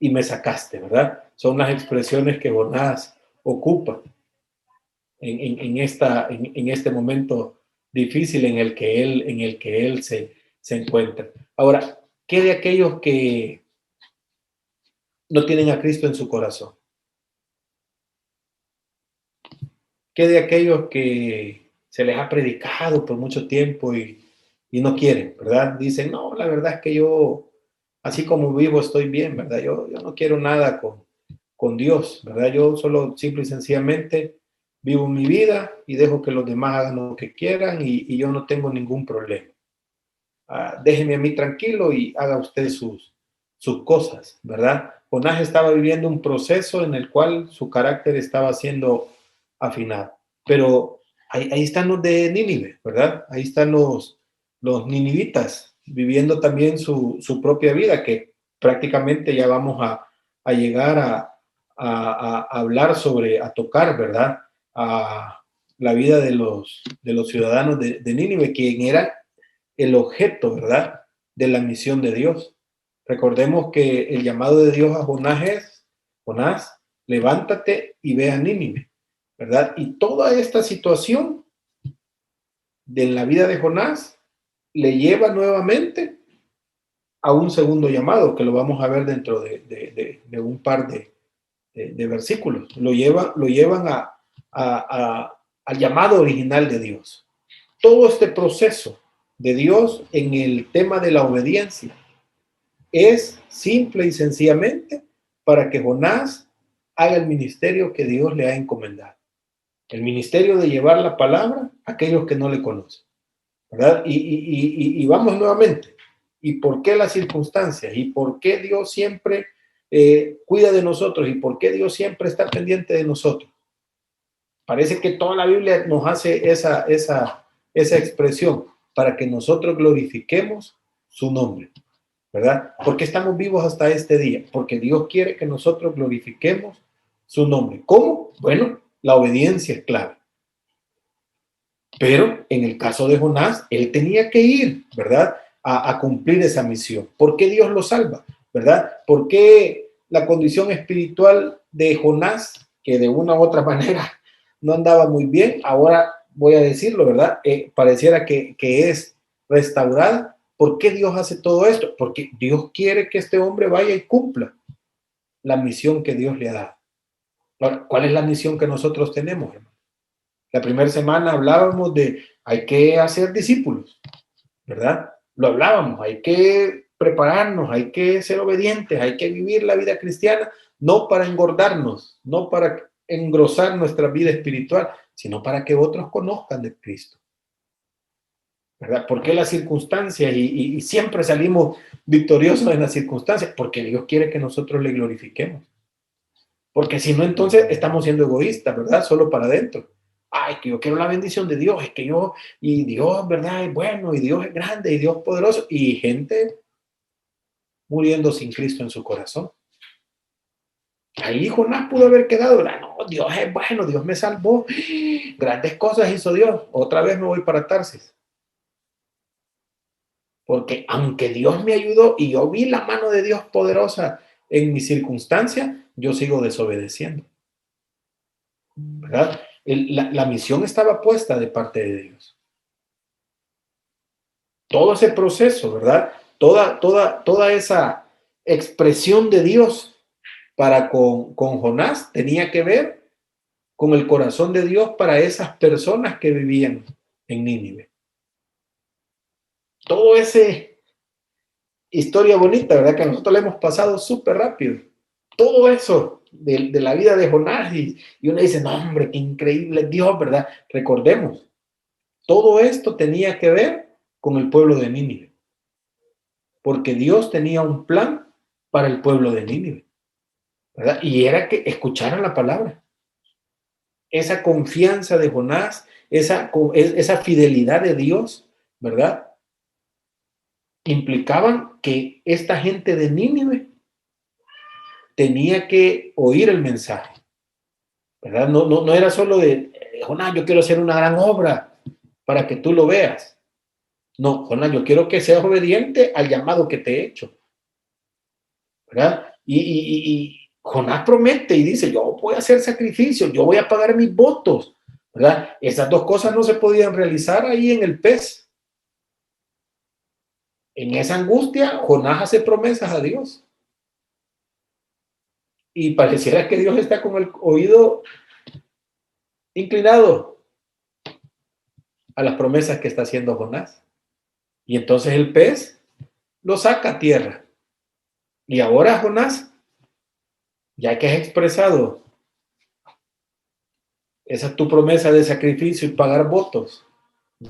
y me sacaste, ¿verdad? Son las expresiones que Jonás ocupa en este momento difícil en el que él se encuentra. Ahora, ¿qué de aquellos que no tienen a Cristo en su corazón? ¿Qué de aquellos que se les ha predicado por mucho tiempo y no quieren, ¿verdad? Dicen, no, la verdad es que yo, así como vivo, estoy bien, ¿verdad? Yo no quiero nada con Dios, ¿verdad? Yo solo, simple y sencillamente, vivo mi vida y dejo que los demás hagan lo que quieran y yo no tengo ningún problema. Déjeme a mí tranquilo y haga usted sus cosas, ¿verdad? Jonás estaba viviendo un proceso en el cual su carácter estaba siendo afinado. Pero ahí están los de Nínive, ¿verdad? Ahí están los ninivitas viviendo también su propia vida, que prácticamente ya vamos a llegar a hablar sobre, a tocar, ¿verdad? A la vida de los ciudadanos de Nínive, quien era el objeto, ¿verdad?, de la misión de Dios. Recordemos que el llamado de Dios a Jonás es, Jonás, levántate y ve a Nínive, ¿verdad? Y toda esta situación de la vida de Jonás le lleva nuevamente a un segundo llamado, que lo vamos a ver dentro de un par de versículos. Lo llevan al llamado original de Dios. Todo este proceso de Dios en el tema de la obediencia es simple y sencillamente para que Jonás haga el ministerio que Dios le ha encomendado. El ministerio de llevar la palabra a aquellos que no le conocen, ¿verdad? Y vamos nuevamente. ¿Y por qué las circunstancias? ¿Y por qué Dios siempre cuida de nosotros? ¿Y por qué Dios siempre está pendiente de nosotros? Parece que toda la Biblia nos hace esa expresión para que nosotros glorifiquemos su nombre, ¿verdad? Porque estamos vivos hasta este día, porque Dios quiere que nosotros glorifiquemos su nombre. ¿Cómo? Bueno, la obediencia es clave. Pero en el caso de Jonás, él tenía que ir, ¿verdad?, a cumplir esa misión. ¿Por qué Dios lo salva? ¿Verdad? ¿Por qué la condición espiritual de Jonás, que de una u otra manera no andaba muy bien, ahora voy a decirlo, ¿verdad? Pareciera que es restaurada? ¿Por qué Dios hace todo esto? Porque Dios quiere que este hombre vaya y cumpla la misión que Dios le ha dado. Ahora, ¿cuál es la misión que nosotros tenemos, hermano? La primera semana hablábamos de hay que hacer discípulos, ¿verdad? Lo hablábamos, hay que prepararnos, hay que ser obedientes, hay que vivir la vida cristiana, no para engordarnos, no para engrosar nuestra vida espiritual, sino para que otros conozcan de Cristo. ¿Verdad? ¿Por qué las circunstancias? Y siempre salimos victoriosos en las circunstancias, porque Dios quiere que nosotros le glorifiquemos. Porque si no, entonces estamos siendo egoístas, ¿verdad? Solo para adentro. Ay, que yo quiero la bendición de Dios, es que yo, y Dios, ¿verdad? Es bueno, y Dios es grande, y Dios es poderoso, y gente muriendo sin Cristo en su corazón. Ahí Jonás pudo haber quedado, ¿verdad? No, Dios es bueno, Dios me salvó, grandes cosas hizo Dios, otra vez me voy para Tarsis. Porque aunque Dios me ayudó y yo vi la mano de Dios poderosa en mi circunstancia, yo sigo desobedeciendo. ¿Verdad? La misión estaba puesta de parte de Dios. Todo ese proceso, ¿verdad? Toda esa expresión de Dios para con Jonás tenía que ver con el corazón de Dios para esas personas que vivían en Nínive. Todo ese historia bonita, ¿verdad? Que a nosotros le hemos pasado súper rápido. Todo eso de la vida de Jonás y uno dice, no, hombre, qué increíble Dios, ¿verdad? Recordemos, todo esto tenía que ver con el pueblo de Nínive, porque Dios tenía un plan para el pueblo de Nínive, ¿verdad? Y era que escucharan la palabra. Esa confianza de Jonás, esa fidelidad de Dios, ¿verdad? Implicaban que esta gente de Nínive tenía que oír el mensaje, ¿verdad? No era solo de, Jonás, yo quiero hacer una gran obra para que tú lo veas. No, Jonás, yo quiero que seas obediente al llamado que te he hecho, ¿verdad? Y Jonás promete y dice, yo voy a hacer sacrificios, yo voy a pagar mis votos, ¿verdad? Esas dos cosas no se podían realizar ahí en el pez. En esa angustia, Jonás hace promesas a Dios. Y pareciera que Dios está con el oído inclinado a las promesas que está haciendo Jonás. Y entonces el pez lo saca a tierra. Y ahora, Jonás, ya que has expresado esa es tu promesa de sacrificio y pagar votos,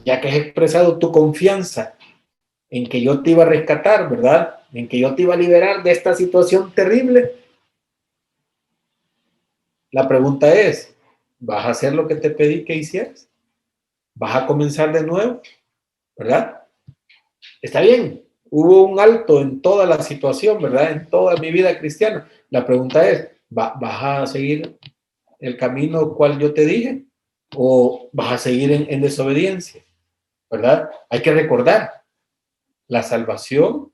ya que has expresado tu confianza en que yo te iba a rescatar, ¿verdad? En que yo te iba a liberar de esta situación terrible. La pregunta es, ¿vas a hacer lo que te pedí que hicieras? ¿Vas a comenzar de nuevo? ¿Verdad? Está bien, hubo un alto en toda la situación, ¿verdad? En toda mi vida cristiana. La pregunta es, ¿vas a seguir el camino cual yo te dije? ¿O vas a seguir en desobediencia? ¿Verdad? Hay que recordar, la salvación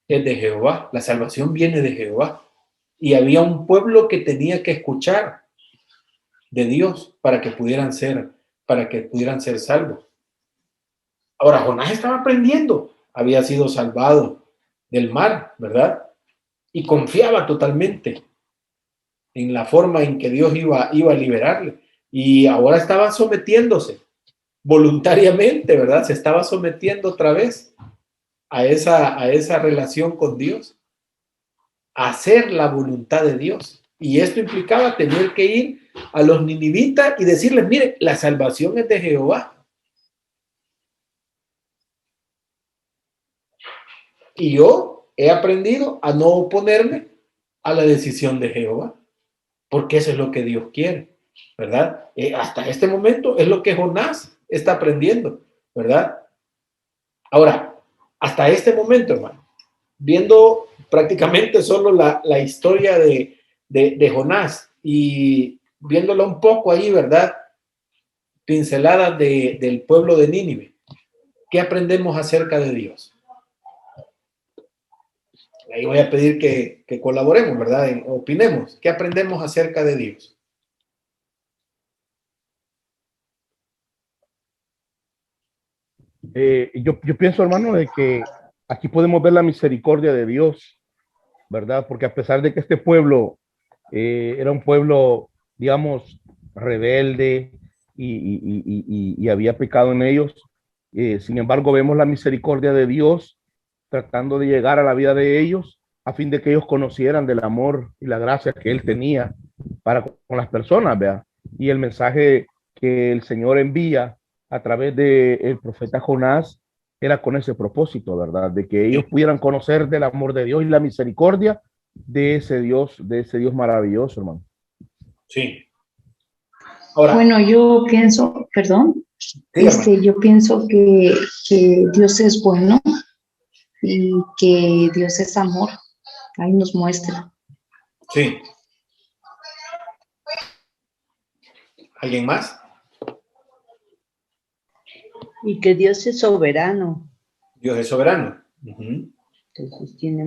es de Jehová, la salvación viene de Jehová. Y había un pueblo que tenía que escuchar de Dios para que pudieran ser salvos. Ahora, Jonás estaba aprendiendo, había sido salvado del mar, ¿verdad? Y confiaba totalmente en la forma en que Dios iba a liberarle. Y ahora estaba sometiéndose voluntariamente, ¿verdad? Se estaba sometiendo otra vez a esa relación con Dios, a hacer la voluntad de Dios. Y esto implicaba tener que ir a los ninivitas y decirles, mire, la salvación es de Jehová. Y yo he aprendido a no oponerme a la decisión de Jehová, porque eso es lo que Dios quiere, ¿verdad? Hasta este momento es lo que Jonás está aprendiendo, ¿verdad? Ahora, hasta este momento, hermano, viendo prácticamente solo la historia de Jonás y viéndolo un poco ahí, ¿verdad? Pinceladas del pueblo de Nínive. ¿Qué aprendemos acerca de Dios? Ahí voy a pedir que colaboremos, ¿verdad? Opinemos. ¿Qué aprendemos acerca de Dios? Yo pienso, hermano, de que aquí podemos ver la misericordia de Dios, ¿verdad? Porque a pesar de que este pueblo era un pueblo, digamos, rebelde y había pecado en ellos, sin embargo, vemos la misericordia de Dios tratando de llegar a la vida de ellos a fin de que ellos conocieran del amor y la gracia que él tenía para con las personas, ¿verdad? Y el mensaje que el Señor envía a través del profeta Jonás era con ese propósito, ¿verdad? De que ellos pudieran conocer del amor de Dios y la misericordia de ese Dios maravilloso, hermano. Sí. Ahora, Bueno, yo pienso, perdón, yo pienso que Dios es bueno y que Dios es amor. Ahí nos muestra. sí. ¿Alguien más? Y que Dios es soberano. Dios es soberano. Entonces tiene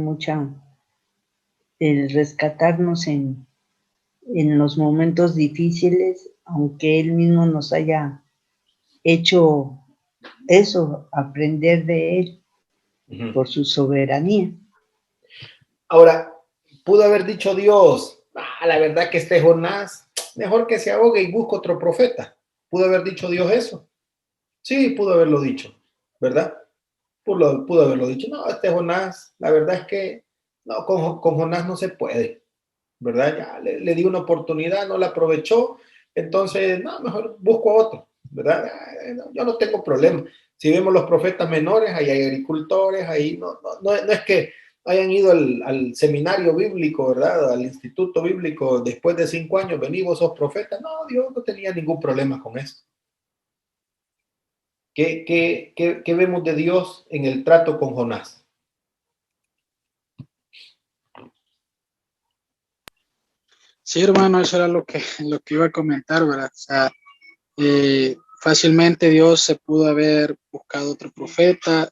el rescatarnos en los momentos difíciles, aunque Él mismo nos haya hecho eso, aprender de Él por su soberanía. Ahora, pudo haber dicho Dios, la verdad que este Jonás, mejor que se ahogue y busque otro profeta. ¿Pudo haber dicho Dios eso? Sí, pudo haberlo dicho, ¿verdad? Pudo haberlo dicho. No, este Jonás, la verdad es que no, con Jonás no se puede, ¿verdad? Ya le di una oportunidad, no la aprovechó, entonces, no, mejor busco otro, ¿verdad? Yo no tengo problema. Si vemos los profetas menores, ahí hay agricultores, ahí no es que hayan ido al seminario bíblico, ¿verdad? Al instituto bíblico, después de 5 años, vení vos sos profeta. No, Dios no tenía ningún problema con eso. ¿Qué vemos de Dios en el trato con Jonás? Sí, hermano, eso era lo que iba a comentar, ¿verdad? O sea, fácilmente Dios se pudo haber buscado otro profeta.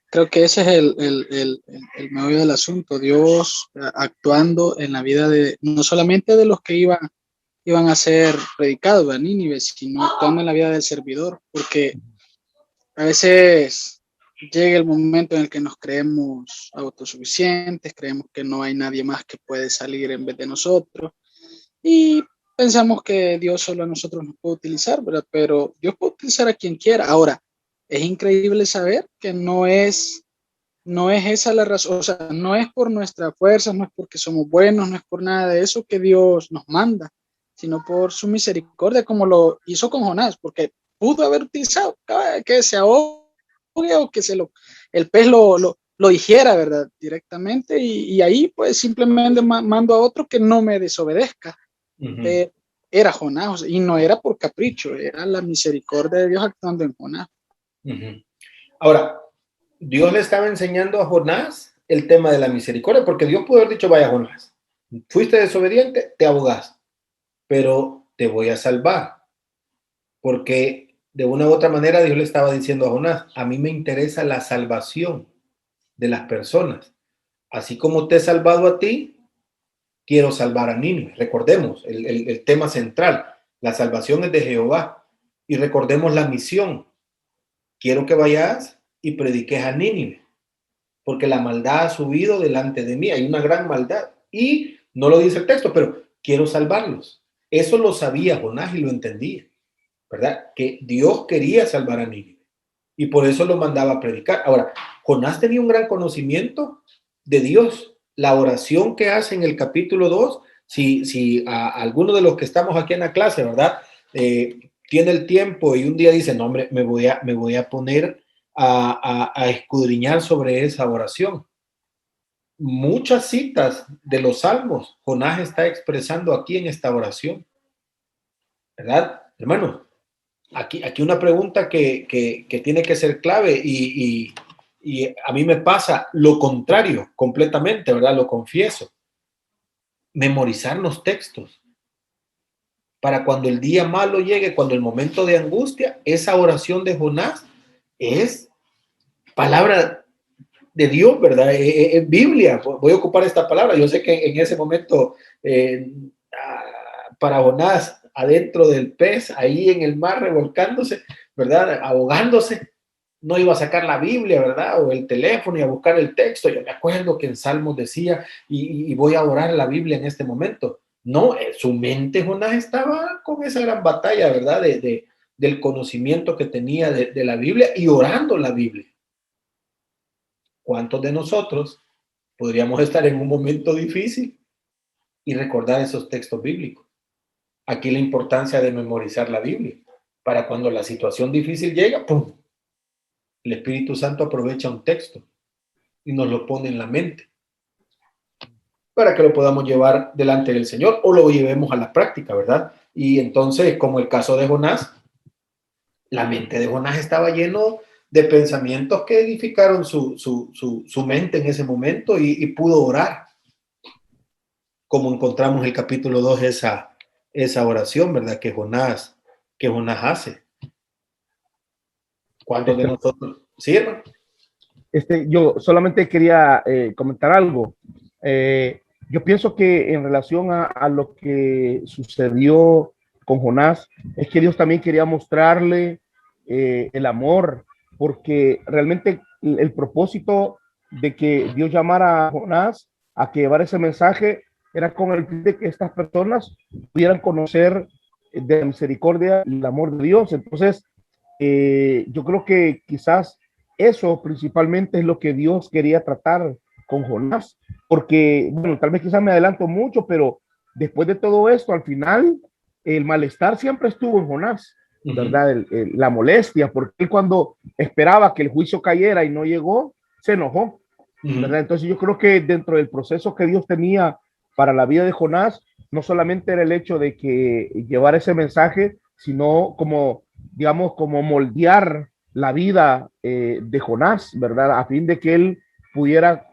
Creo que ese es el meollo del asunto. Dios actuando en la vida no solamente de los que iban a ser predicados, ¿verdad? Nínive, sino actuando en la vida del servidor, porque a veces llega el momento en el que nos creemos autosuficientes, creemos que no hay nadie más que puede salir en vez de nosotros y pensamos que Dios solo a nosotros nos puede utilizar, ¿verdad? Pero Dios puede utilizar a quien quiera. Ahora, es increíble saber que no es esa la razón, o sea, no es por nuestra fuerza, no es porque somos buenos, no es por nada de eso que Dios nos manda, sino por su misericordia, como lo hizo con Jonás, porque pudo haber utilizado que se ahogue o que el pez lo dijera, ¿verdad? Directamente, y ahí pues simplemente mando a otro que no me desobedezca. Era Jonás, y no era por capricho, era la misericordia de Dios actuando en Jonás. Ahora, Dios le estaba enseñando a Jonás el tema de la misericordia, porque Dios pudo haber dicho, vaya Jonás, fuiste desobediente, te ahogas, pero te voy a salvar, porque de una u otra manera Dios le estaba diciendo a Jonás, a mí me interesa la salvación de las personas, así como te he salvado a ti, quiero salvar a Nínive. Recordemos el tema central, la salvación es de Jehová, y recordemos la misión, quiero que vayas y prediques a Nínive, porque la maldad ha subido delante de mí, hay una gran maldad, y no lo dice el texto, pero quiero salvarlos. Eso lo sabía Jonás y lo entendía, ¿verdad? Que Dios quería salvar a Nínive, y por eso lo mandaba a predicar. Ahora, Jonás tenía un gran conocimiento de Dios. La oración que hace en el capítulo 2, si a alguno de los que estamos aquí en la clase, ¿verdad? Tiene el tiempo y un día dice, no, hombre, me voy a poner a escudriñar sobre esa oración. Muchas citas de los salmos Jonás está expresando aquí en esta oración, ¿verdad, hermano? Aquí una pregunta que tiene que ser clave y a mí me pasa lo contrario completamente, ¿verdad? Lo confieso. Memorizar los textos para cuando el día malo llegue, cuando el momento de angustia, esa oración de Jonás es palabra de Dios, ¿verdad? Es Biblia. Voy a ocupar esta palabra. Yo sé que en ese momento para Jonás adentro del pez, ahí en el mar revolcándose, ¿verdad? Ahogándose, no iba a sacar la Biblia, ¿verdad? O el teléfono y a buscar el texto. Yo me acuerdo que en Salmos decía, y voy a orar la Biblia en este momento. No, su mente Jonás estaba con esa gran batalla, ¿verdad? Del conocimiento que tenía de la Biblia y orando la Biblia. ¿cuántos de nosotros podríamos estar en un momento difícil y recordar esos textos bíblicos? Aquí la importancia de memorizar la Biblia, para cuando la situación difícil llega, ¡pum!, el Espíritu Santo aprovecha un texto y nos lo pone en la mente para que lo podamos llevar delante del Señor o lo llevemos a la práctica, ¿verdad? Y entonces, como el caso de Jonás, la mente de Jonás estaba lleno de pensamientos que edificaron su mente en ese momento y pudo orar, como encontramos en el capítulo 2 esa oración, ¿verdad? Que Jonás hace. ¿Cuántos de nosotros? ¿Sí, hermano? Yo solamente quería comentar algo. Yo pienso que en relación a lo que sucedió con Jonás, es que Dios también quería mostrarle el amor, porque realmente el propósito de que Dios llamara a Jonás a que llevara ese mensaje era con el fin de que estas personas pudieran conocer de la misericordia y el amor de Dios. Entonces, yo creo que quizás eso principalmente es lo que Dios quería tratar con Jonás, porque, bueno, tal vez quizás me adelanto mucho, pero después de todo esto, al final, el malestar siempre estuvo en Jonás, ¿verdad? La molestia, porque él cuando esperaba que el juicio cayera y no llegó, se enojó, ¿verdad? Entonces yo creo que dentro del proceso que Dios tenía para la vida de Jonás, no solamente era el hecho de que llevar ese mensaje, sino como, digamos, como moldear la vida de Jonás, ¿verdad? A fin de que él pudiera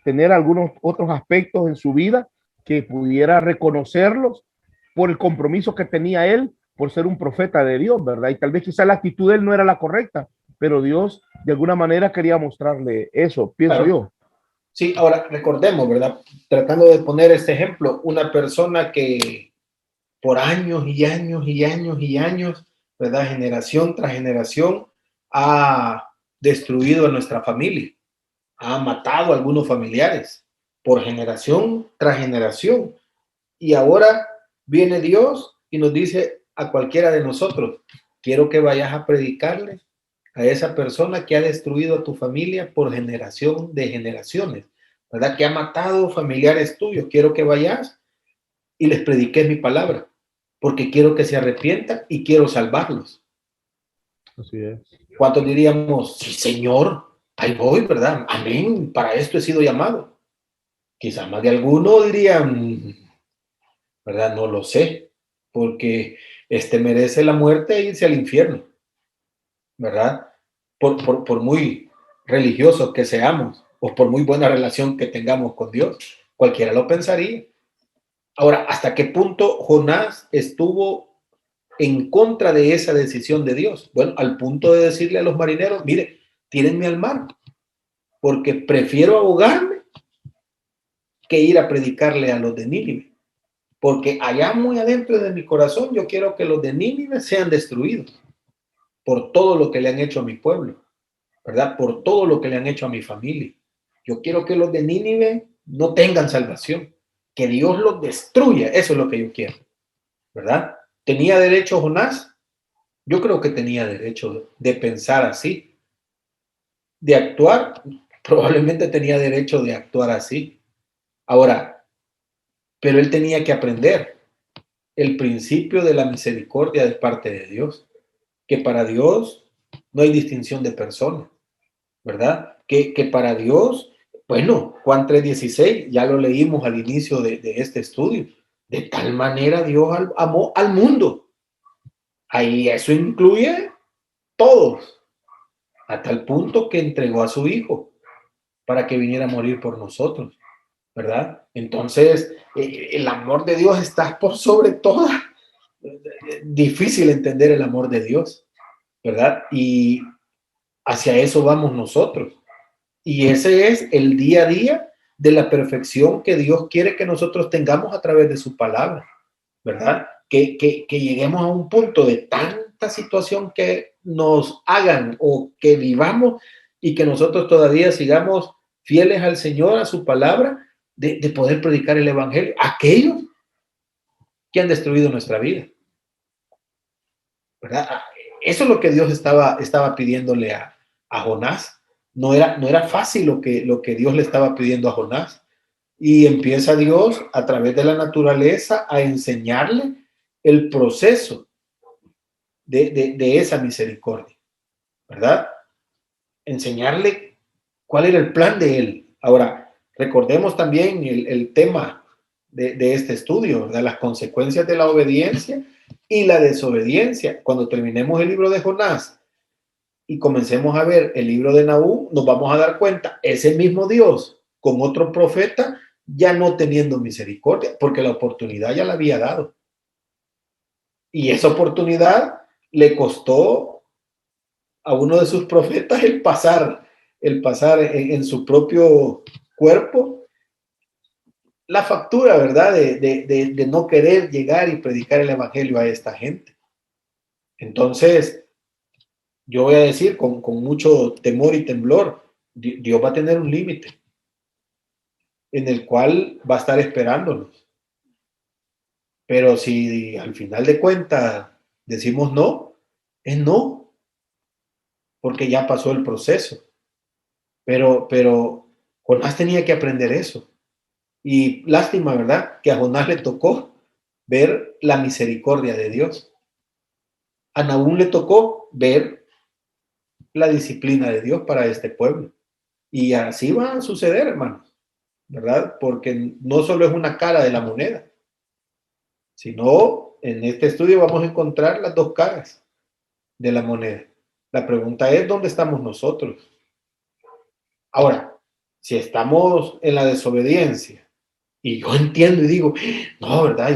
tener algunos otros aspectos en su vida que pudiera reconocerlos por el compromiso que tenía él por ser un profeta de Dios, ¿verdad? Y tal vez quizá la actitud de él no era la correcta, pero Dios de alguna manera quería mostrarle eso, pienso yo. Sí, ahora recordemos, ¿verdad? Tratando de poner este ejemplo, una persona que por años y años y años y años, ¿verdad? Generación tras generación, ha destruido a nuestra familia, ha matado a algunos familiares por generación tras generación. Y ahora viene Dios y nos dice a cualquiera de nosotros, quiero que vayas a predicarle a esa persona que ha destruido a tu familia por generación de generaciones, ¿verdad? Que ha matado familiares tuyos. Quiero que vayas y les prediques mi palabra, porque quiero que se arrepientan y quiero salvarlos. Así es. ¿Cuántos diríamos, sí, Señor, ahí voy, ¿verdad? Amén, para esto he sido llamado? Quizás más de alguno dirían, ¿verdad? No lo sé, porque merece la muerte e irse al infierno, ¿verdad? Por muy religiosos que seamos o por muy buena relación que tengamos con Dios, cualquiera lo pensaría. Ahora, ¿hasta qué punto Jonás estuvo en contra de esa decisión de Dios? Bueno, al punto de decirle a los marineros, mire, tírenme al mar, porque prefiero ahogarme que ir a predicarle a los de Nínive, porque allá muy adentro de mi corazón yo quiero que los de Nínive sean destruidos por todo lo que le han hecho a mi pueblo, ¿verdad? Por todo lo que le han hecho a mi familia. Yo quiero que los de Nínive no tengan salvación, que Dios los destruya, eso es lo que yo quiero, ¿verdad? ¿Tenía derecho Jonás? Yo creo que tenía derecho de pensar así, de actuar, probablemente tenía derecho de actuar así. Ahora, pero él tenía que aprender el principio de la misericordia de parte de Dios, que para Dios no hay distinción de personas, ¿verdad? Que para Dios, bueno, Juan 3:16, ya lo leímos al inicio de este estudio, de tal manera Dios amó al mundo. Ahí eso incluye todos, a tal punto que entregó a su Hijo para que viniera a morir por nosotros, ¿verdad? Entonces, el amor de Dios está por sobre todo. Difícil entender el amor de Dios, ¿verdad? Y hacia eso vamos nosotros. Y ese es el día a día de la perfección que Dios quiere que nosotros tengamos a través de su palabra, ¿verdad? Que lleguemos a un punto de tanta situación que nos hagan o que vivamos y que nosotros todavía sigamos fieles al Señor, a su palabra, de poder predicar el evangelio a aquellos que han destruido nuestra vida, ¿verdad? Eso es lo que Dios estaba pidiéndole a Jonás. no era fácil lo que Dios le estaba pidiendo a Jonás. Y empieza Dios a través de la naturaleza a enseñarle el proceso de esa misericordia, ¿verdad? Enseñarle cuál era el plan de él. Ahora, recordemos también el tema de este estudio, ¿verdad? Las consecuencias de la obediencia y la desobediencia. Cuando terminemos el libro de Jonás y comencemos a ver el libro de Nahum, nos vamos a dar cuenta, ese mismo Dios con otro profeta ya no teniendo misericordia, porque la oportunidad ya la había dado. Y esa oportunidad le costó a uno de sus profetas el pasar en su propio cuerpo la factura, ¿verdad? De no querer llegar y predicar el evangelio a esta gente. Entonces, yo voy a decir con mucho temor y temblor, Dios va a tener un límite en el cual va a estar esperándonos. Pero si al final de cuentas decimos no, es no, porque ya pasó el proceso. Pero Jonás tenía que aprender eso. Y lástima, ¿verdad? Que a Jonás le tocó ver la misericordia de Dios. A Nahum le tocó ver la disciplina de Dios para este pueblo. Y así va a suceder, hermanos, ¿verdad? Porque no solo es una cara de la moneda, sino en este estudio vamos a encontrar las dos caras de la moneda. La pregunta es, ¿dónde estamos nosotros? Ahora, si estamos en la desobediencia, y yo entiendo y digo, no, ¿verdad?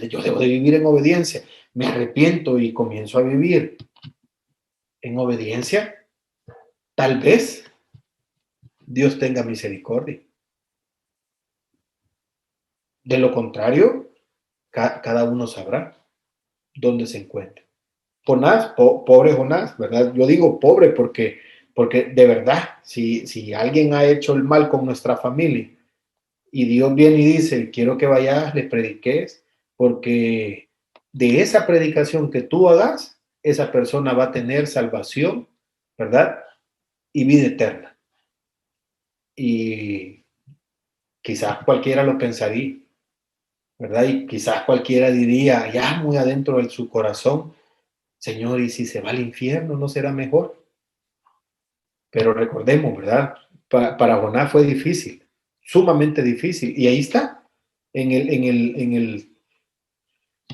Yo debo de vivir en obediencia. Me arrepiento y comienzo a vivir en obediencia. Tal vez Dios tenga misericordia. De lo contrario, cada uno sabrá dónde se encuentra. Jonás, pobre Jonás, ¿verdad? Yo digo pobre porque de verdad, si alguien ha hecho el mal con nuestra familia y Dios viene y dice, quiero que vayas, le prediques, porque de esa predicación que tú hagas, esa persona va a tener salvación, ¿verdad? Y vida eterna. Y quizás cualquiera lo pensaría, ¿verdad? Y quizás cualquiera diría, ya muy adentro de su corazón, Señor, ¿y si se va al infierno, no será mejor? Pero recordemos, ¿verdad? Para Jonás fue difícil, sumamente difícil. Y ahí está, en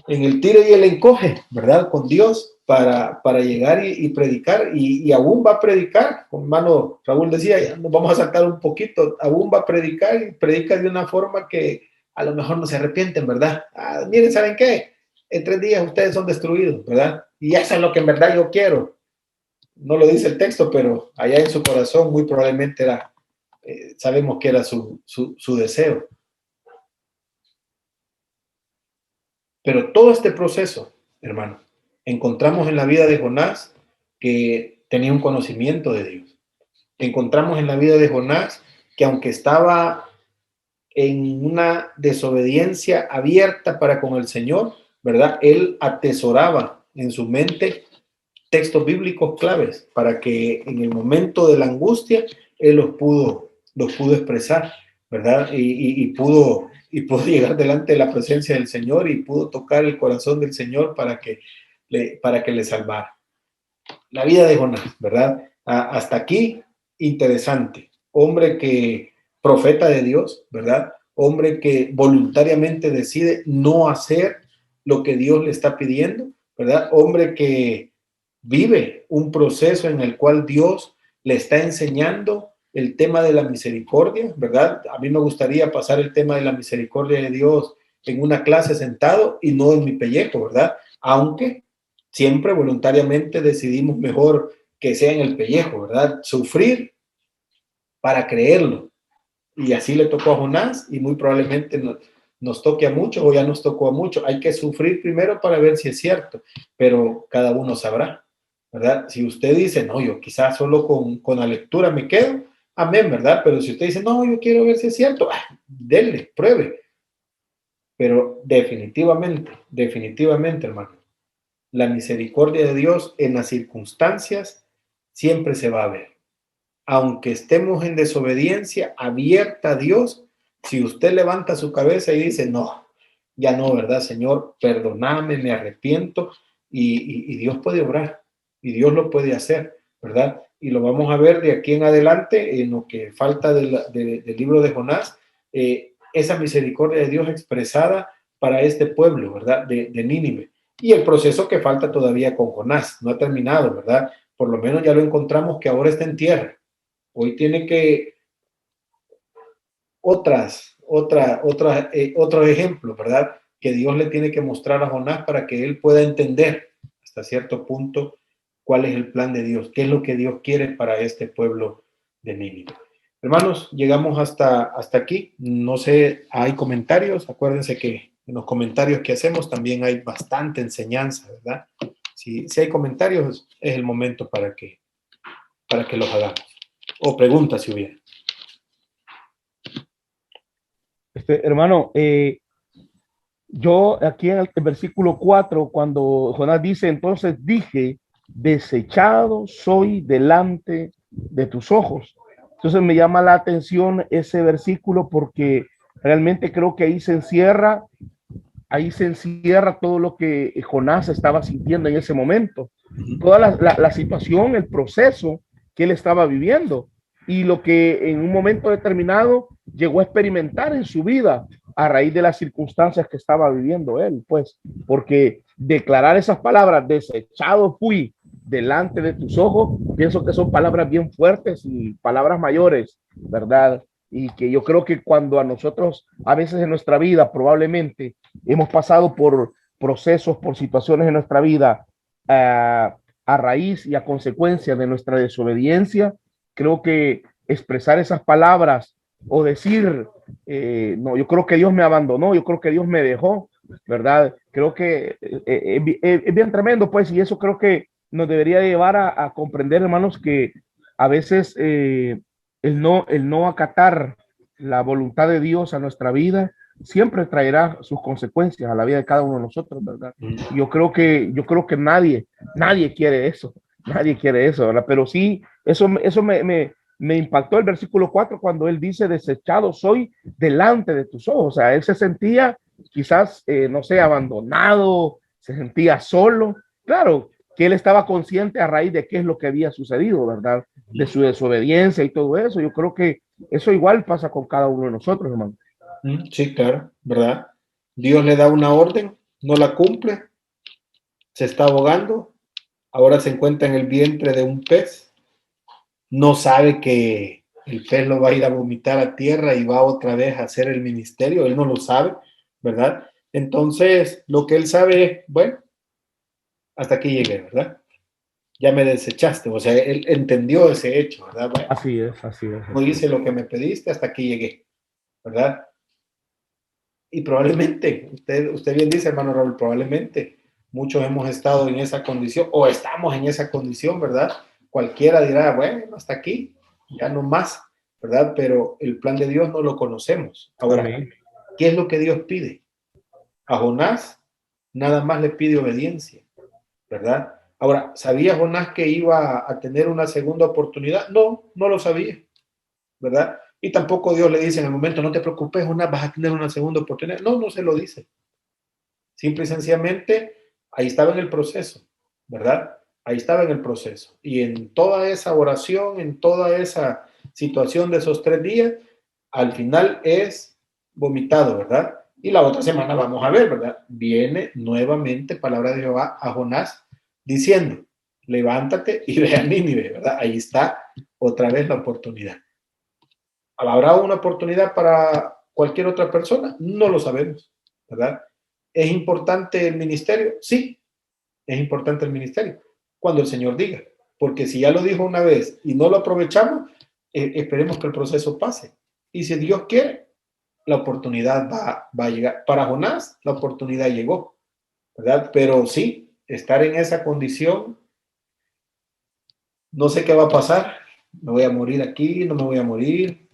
el tire y el encoge, ¿verdad? Con Dios para llegar y predicar. Y aún va a predicar. Hermano Raúl decía, ya nos vamos a saltar un poquito, aún va a predicar y predica de una forma que a lo mejor no se arrepienten, ¿verdad? Miren, ¿saben qué? En 3 días ustedes son destruidos, ¿verdad? Y eso es lo que en verdad yo quiero. No lo dice el texto, pero allá en su corazón muy probablemente era, sabemos que era su deseo. Pero todo este proceso, hermano, encontramos en la vida de Jonás que tenía un conocimiento de Dios. Encontramos en la vida de Jonás que aunque estaba en una desobediencia abierta para con el Señor, ¿verdad? Él atesoraba en su mente textos bíblicos claves para que en el momento de la angustia él los pudo expresar, ¿verdad? Y pudo llegar delante de la presencia del Señor y pudo tocar el corazón del Señor para que le salvara. La vida de Jonás, ¿verdad? Hasta aquí, interesante. Hombre que, profeta de Dios, ¿verdad? Hombre que voluntariamente decide no hacer lo que Dios le está pidiendo, ¿verdad? Hombre que vive un proceso en el cual Dios le está enseñando el tema de la misericordia, ¿verdad? A mí me gustaría pasar el tema de la misericordia de Dios en una clase sentado y no en mi pellejo, ¿verdad? Aunque siempre voluntariamente decidimos mejor que sea en el pellejo, ¿verdad? Sufrir para creerlo. Y así le tocó a Jonás y muy probablemente nos toque a muchos o ya nos tocó a muchos. Hay que sufrir primero para ver si es cierto, pero cada uno sabrá, ¿verdad? Si usted dice, no, yo quizás solo con la lectura me quedo, amén, ¿verdad? Pero si usted dice, no, yo quiero ver si es cierto, denle, pruebe. Pero definitivamente, hermano, la misericordia de Dios en las circunstancias siempre se va a ver. aunque estemos en desobediencia abierta a Dios, si usted levanta su cabeza y dice, no, ya no, ¿verdad, Señor? Perdóname, me arrepiento, y Dios puede obrar, y Dios lo puede hacer, ¿verdad? Y lo vamos a ver de aquí en adelante, en lo que falta del libro de Jonás, esa misericordia de Dios expresada para este pueblo, ¿verdad? De Nínive. Y el proceso que falta todavía con Jonás, no ha terminado, ¿verdad? Por lo menos ya lo encontramos que ahora está en tierra. Hoy tiene que otro ejemplo, ¿verdad? Que Dios le tiene que mostrar a Jonás para que él pueda entender hasta cierto punto cuál es el plan de Dios, qué es lo que Dios quiere para este pueblo de Nínive. Hermanos, llegamos hasta aquí. No sé, ¿hay comentarios? Acuérdense que en los comentarios que hacemos también hay bastante enseñanza, ¿verdad? Si hay comentarios, es el momento para que los hagamos. O preguntas si hubiera. Hermano, yo aquí en el versículo 4, cuando Jonás dice, entonces dije, desechado soy delante de tus ojos. Entonces me llama la atención ese versículo porque realmente creo que ahí se encierra todo lo que Jonás estaba sintiendo en ese momento, toda la situación, el proceso que él estaba viviendo y lo que en un momento determinado llegó a experimentar en su vida a raíz de las circunstancias que estaba viviendo él, pues, porque declarar esas palabras, desechado fui delante de tus ojos, pienso que son palabras bien fuertes y palabras mayores, ¿verdad? Y que yo creo que cuando a nosotros, a veces en nuestra vida, probablemente hemos pasado por procesos, por situaciones en nuestra vida, a raíz y a consecuencia de nuestra desobediencia, creo que expresar esas palabras o decir, no, yo creo que Dios me abandonó, yo creo que Dios me dejó, ¿verdad? Creo que es bien tremendo, pues, y eso creo que nos debería llevar a comprender, hermanos, que a veces el no acatar la voluntad de Dios a nuestra vida siempre traerá sus consecuencias a la vida de cada uno de nosotros, ¿verdad? Yo creo que nadie quiere eso, ¿verdad? Pero sí, eso me impactó el versículo 4 cuando él dice, desechado soy delante de tus ojos. O sea, él se sentía quizás, no sé, abandonado, se sentía solo. Claro, que él estaba consciente a raíz de qué es lo que había sucedido, ¿verdad? De su desobediencia y todo eso. Yo creo que eso igual pasa con cada uno de nosotros, hermano. Sí, claro, ¿verdad? Dios le da una orden, no la cumple, se está ahogando, ahora se encuentra en el vientre de un pez, no sabe que el pez lo va a ir a vomitar a tierra y va otra vez a hacer el ministerio, él no lo sabe, ¿verdad? Entonces, lo que él sabe es, bueno, hasta aquí llegué, ¿verdad? Ya me desechaste, o sea, él entendió ese hecho, ¿verdad? Bueno, así es. no hice lo que me pediste, hasta aquí llegué, ¿verdad? Y probablemente, usted bien dice, hermano Raúl, probablemente muchos hemos estado en esa condición o estamos en esa condición, ¿verdad? Cualquiera dirá, bueno, hasta aquí, ya no más, ¿verdad? Pero el plan de Dios no lo conocemos. Ahora, amén. ¿Qué es lo que Dios pide? A Jonás nada más le pide obediencia, ¿verdad? Ahora, ¿sabía Jonás que iba a tener una segunda oportunidad? No, no lo sabía, ¿verdad? Y tampoco Dios le dice en el momento, no te preocupes, Jonás, vas a tener una segunda oportunidad. No, no se lo dice. Simple y sencillamente, ahí estaba en el proceso, ¿verdad? Ahí estaba en el proceso. Y en toda esa oración, en toda esa situación de esos 3 días, al final es vomitado, ¿verdad? Y la otra semana vamos a ver, ¿verdad? Viene nuevamente palabra de Jehová a Jonás diciendo, levántate y ve a Nínive, ¿verdad? Ahí está otra vez la oportunidad. ¿Habrá una oportunidad para cualquier otra persona? No lo sabemos, ¿verdad? ¿Es importante el ministerio? Sí, es importante el ministerio, cuando el Señor diga. Porque si ya lo dijo una vez y no lo aprovechamos, esperemos que el proceso pase. Y si Dios quiere, la oportunidad va a llegar. Para Jonás, la oportunidad llegó, ¿verdad? Pero sí, estar en esa condición, no sé qué va a pasar. Me voy a morir aquí, no me voy a morir.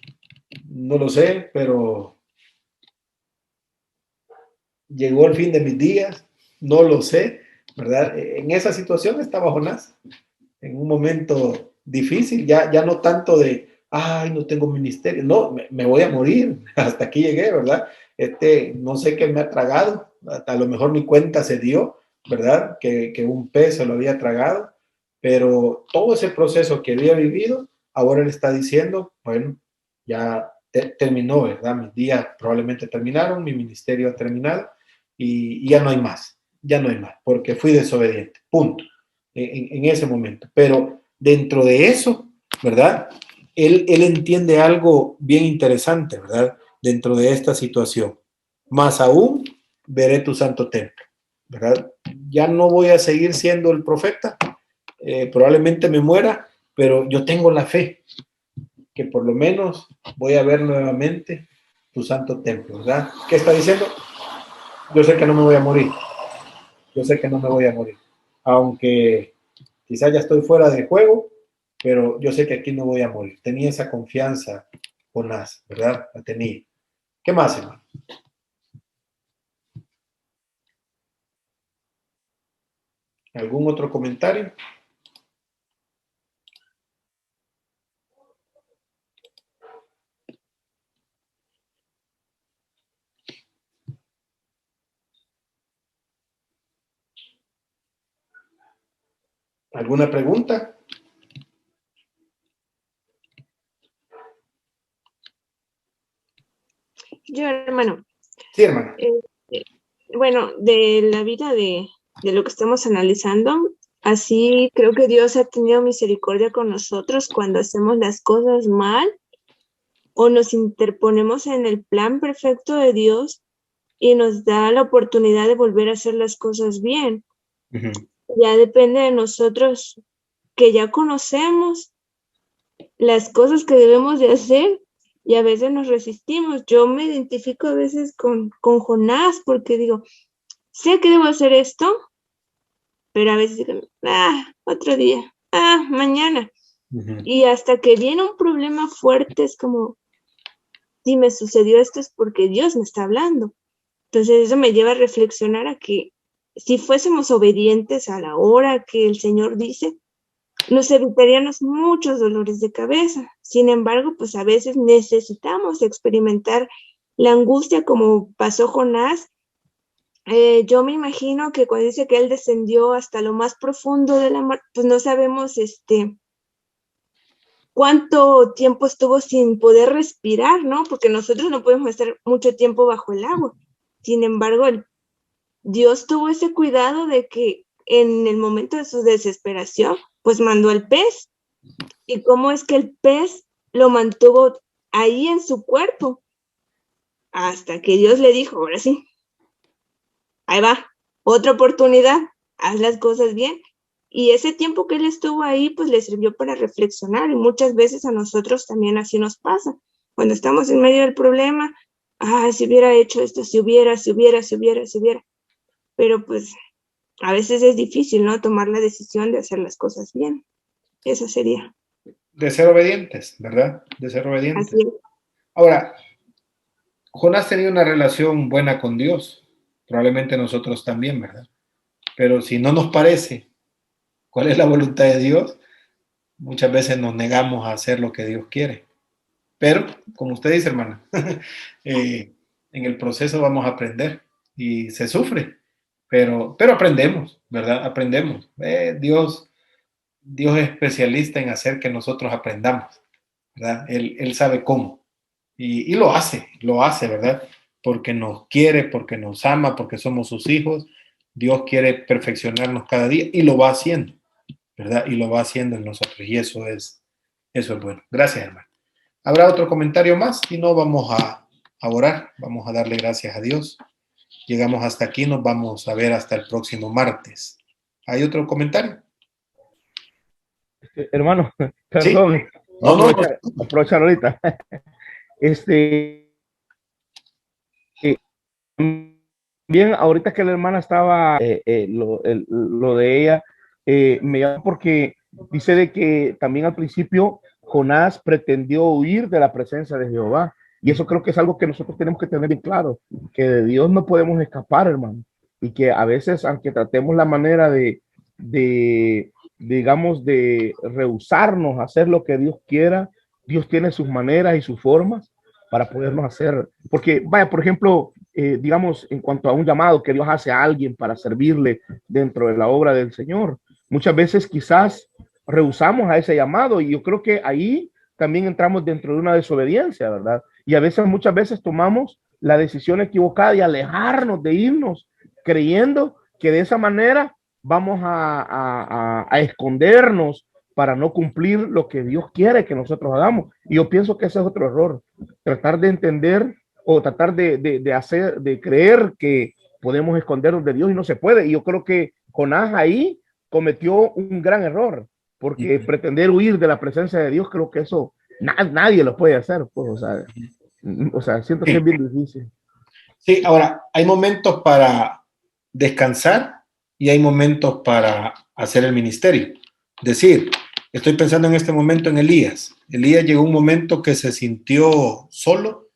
No lo sé, pero llegó el fin de mis días, no lo sé, ¿verdad? En esa situación estaba Jonás, en un momento difícil, ya no tanto de, ay, no tengo ministerio, no, me voy a morir, hasta aquí llegué, ¿verdad? No sé qué me ha tragado, a lo mejor ni cuenta se dio, ¿verdad? Que un pez se lo había tragado, pero todo ese proceso que había vivido, ahora le está diciendo, bueno, ya terminó, ¿verdad? Mis días probablemente terminaron, mi ministerio ha terminado y ya no hay más, ya no hay más, porque fui desobediente, punto, en ese momento. Pero dentro de eso, ¿verdad? Él entiende algo bien interesante, ¿verdad? Dentro de esta situación. Más aún, veré tu santo templo, ¿verdad? Ya no voy a seguir siendo el profeta, probablemente me muera, pero yo tengo la fe que por lo menos voy a ver nuevamente tu santo templo, ¿verdad? ¿Qué está diciendo? Yo sé que no me voy a morir, yo sé que no me voy a morir, aunque quizás ya estoy fuera de juego, pero yo sé que aquí no voy a morir. Tenía esa confianza, Jonás, ¿verdad? La tenía. ¿Qué más, hermano? ¿Algún otro comentario? ¿Alguna pregunta? Yo, hermano, Sí, hermano. bueno, de la vida de lo que estamos analizando, así creo que Dios ha tenido misericordia con nosotros cuando hacemos las cosas mal o nos interponemos en el plan perfecto de Dios y nos da la oportunidad de volver a hacer las cosas bien. Ya depende de nosotros, que ya conocemos las cosas que debemos de hacer y a veces nos resistimos. Yo me identifico a veces con Jonás porque digo, sé que debo hacer esto, pero a veces digo, otro día, mañana. Y hasta que viene un problema fuerte, es como, si me sucedió esto es porque Dios me está hablando. Entonces eso me lleva a reflexionar a que si fuésemos obedientes a la hora que el Señor dice, nos evitaríamos muchos dolores de cabeza. Sin embargo, pues a veces necesitamos experimentar la angustia como pasó Jonás. Yo me imagino que cuando dice que él descendió hasta lo más profundo de la mar, pues no sabemos cuánto tiempo estuvo sin poder respirar, ¿no? Porque nosotros no podemos estar mucho tiempo bajo el agua. Sin embargo, Dios tuvo ese cuidado de que en el momento de su desesperación, pues mandó al pez. ¿Y cómo es que el pez lo mantuvo ahí en su cuerpo? Hasta que Dios le dijo, ahora sí, ahí va, otra oportunidad, haz las cosas bien. Y ese tiempo que él estuvo ahí, pues le sirvió para reflexionar. Y muchas veces a nosotros también así nos pasa. Cuando estamos en medio del problema, si hubiera hecho esto, si hubiera. Pero pues a veces es difícil, ¿no? Tomar la decisión de hacer las cosas bien. Eso sería. De ser obedientes, ¿verdad? De ser obedientes. Así es. Ahora, Jonás tenía una relación buena con Dios, probablemente nosotros también, ¿verdad? Pero si no nos parece cuál es la voluntad de Dios, muchas veces nos negamos a hacer lo que Dios quiere. Pero, como usted dice, hermana, en el proceso vamos a aprender y se sufre, pero aprendemos, ¿verdad? Aprendemos. Dios es especialista en hacer que nosotros aprendamos, ¿verdad? Él sabe cómo y lo hace, ¿verdad? Porque nos quiere, porque nos ama, porque somos sus hijos. Dios quiere perfeccionarnos cada día y lo va haciendo, ¿verdad? Y lo va haciendo en nosotros y eso es bueno. Gracias, hermano. ¿Habrá otro comentario más? Si no, vamos a orar, vamos a darle gracias a Dios. Llegamos hasta aquí, nos vamos a ver hasta el próximo martes. ¿Hay otro comentario? Hermano, ¿Sí? perdón, No. aprovechar ahorita. Bien, ahorita que la hermana estaba, lo de ella, me llama porque dice de que también al principio Jonás pretendió huir de la presencia de Jehová. Y eso creo que es algo que nosotros tenemos que tener bien claro, que de Dios no podemos escapar, hermano. Y que a veces, aunque tratemos la manera de digamos, de rehusarnos a hacer lo que Dios quiera. Dios tiene sus maneras y sus formas para podernos hacer, porque vaya, por ejemplo, digamos, en cuanto a un llamado que Dios hace a alguien para servirle dentro de la obra del Señor, muchas veces quizás rehusamos a ese llamado y yo creo que ahí también entramos dentro de una desobediencia, ¿verdad? Y a veces, muchas veces tomamos la decisión equivocada de alejarnos, de irnos, creyendo que de esa manera vamos a escondernos para no cumplir lo que Dios quiere que nosotros hagamos. Y yo pienso que ese es otro error, tratar de entender o tratar de creer que podemos escondernos de Dios y no se puede. Y yo creo que Jonás ahí cometió un gran error, porque pretender huir de la presencia de Dios, creo que eso nadie lo puede hacer. Pues, o sea, siento que es bien difícil. Sí, ahora, hay momentos para descansar y hay momentos para hacer el ministerio. Es decir, estoy pensando en este momento en Elías. Elías llegó un momento que se sintió solo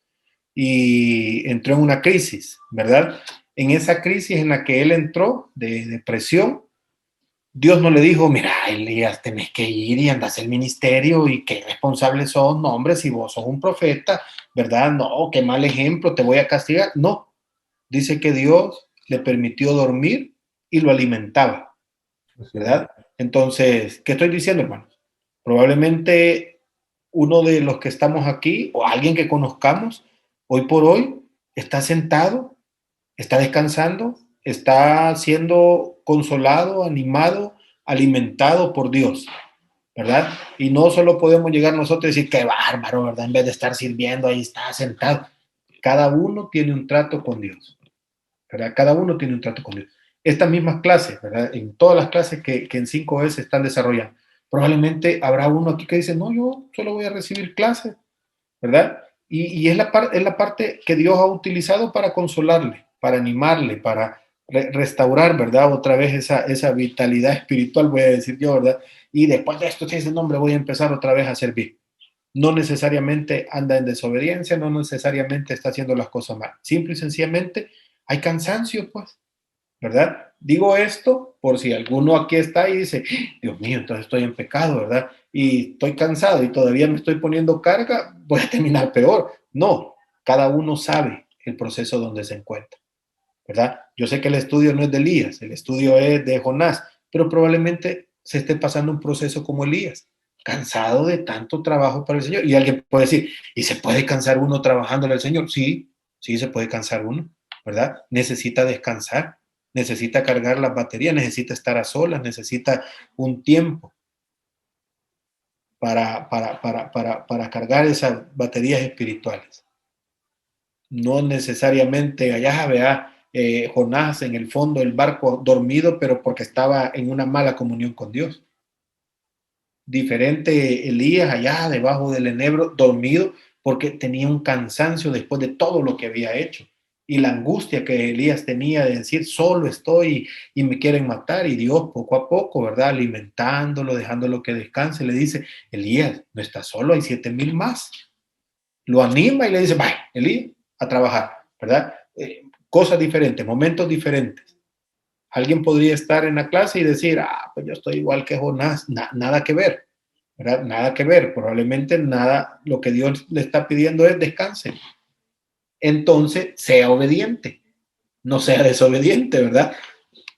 y entró en una crisis, ¿verdad? En esa crisis en la que él entró de depresión, Dios no le dijo, mira, Elías, tenés que ir y andas el ministerio y qué responsable sos, no, hombre, si vos sos un profeta, ¿verdad? No, qué mal ejemplo, te voy a castigar. No, dice que Dios le permitió dormir y lo alimentaba, ¿verdad? Entonces, ¿qué estoy diciendo, hermanos? Probablemente uno de los que estamos aquí o alguien que conozcamos, hoy por hoy, está sentado, está descansando, está siendo consolado, animado, alimentado por Dios, ¿verdad? Y no solo podemos llegar nosotros y decir, qué bárbaro, ¿verdad? En vez de estar sirviendo, ahí está sentado. Cada uno tiene un trato con Dios, ¿verdad? Cada uno tiene un trato con Dios. Estas mismas clases, ¿verdad? En todas las clases que en 5E se están desarrollando, probablemente habrá uno aquí que dice, no, yo solo voy a recibir clases, ¿verdad? Y es la parte que Dios ha utilizado para consolarle, para animarle, para restaurar, ¿verdad? Otra vez esa vitalidad espiritual, voy a decir yo, ¿verdad? Y después de esto, si ese nombre, voy a empezar otra vez a servir. No necesariamente anda en desobediencia, no necesariamente está haciendo las cosas mal. Simple y sencillamente hay cansancio, pues, ¿verdad? Digo esto por si alguno aquí está y dice, Dios mío, entonces estoy en pecado, ¿verdad? Y estoy cansado y todavía me estoy poniendo carga, voy a terminar peor. No, cada uno sabe el proceso donde se encuentra, ¿verdad? Yo sé que el estudio no es de Elías, el estudio es de Jonás, pero probablemente se esté pasando un proceso como Elías, cansado de tanto trabajo para el Señor. Y alguien puede decir, ¿y se puede cansar uno trabajando en el Señor? Sí, sí se puede cansar uno, ¿verdad? Necesita descansar, necesita cargar las baterías, necesita estar a solas, necesita un tiempo para cargar esas baterías espirituales. No necesariamente allá vea Jonás en el fondo del barco dormido, pero porque estaba en una mala comunión con Dios. Diferente Elías allá debajo del enebro dormido porque tenía un cansancio después de todo lo que había hecho. Y la angustia que Elías tenía de decir, solo estoy y me quieren matar. Y Dios poco a poco, ¿verdad? Alimentándolo, dejándolo que descanse, le dice, Elías, no estás solo, hay 7,000 más. Lo anima y le dice, vaya, Elías, a trabajar, ¿verdad? Cosas diferentes, momentos diferentes. Alguien podría estar en la clase y decir, pues yo estoy igual que Jonás, nada que ver, ¿verdad? Nada que ver, probablemente nada, lo que Dios le está pidiendo es descanse. Entonces, sea obediente, no sea desobediente, ¿verdad?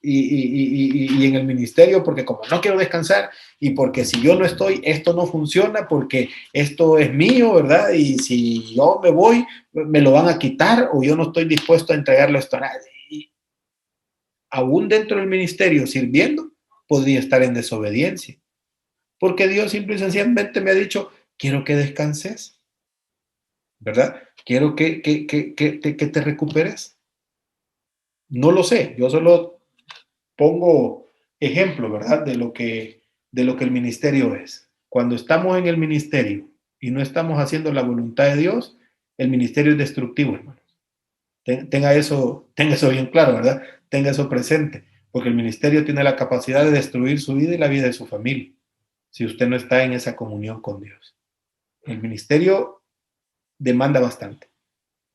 Y en el ministerio, porque como no quiero descansar y porque si yo no estoy, esto no funciona, porque esto es mío, ¿verdad? Y si yo me voy, me lo van a quitar o yo no estoy dispuesto a entregarlo esto a nadie. Y aún dentro del ministerio, sirviendo, podría estar en desobediencia, porque Dios simple y sencillamente me ha dicho, quiero que descanses, ¿verdad? Quiero que te recuperes. No lo sé, yo solo pongo ejemplo, ¿verdad? De lo que el ministerio es. Cuando estamos en el ministerio y no estamos haciendo la voluntad de Dios, el ministerio es destructivo, hermanos. Tenga eso bien claro, ¿verdad? Tenga eso presente, porque el ministerio tiene la capacidad de destruir su vida y la vida de su familia, si usted no está en esa comunión con Dios. El ministerio demanda bastante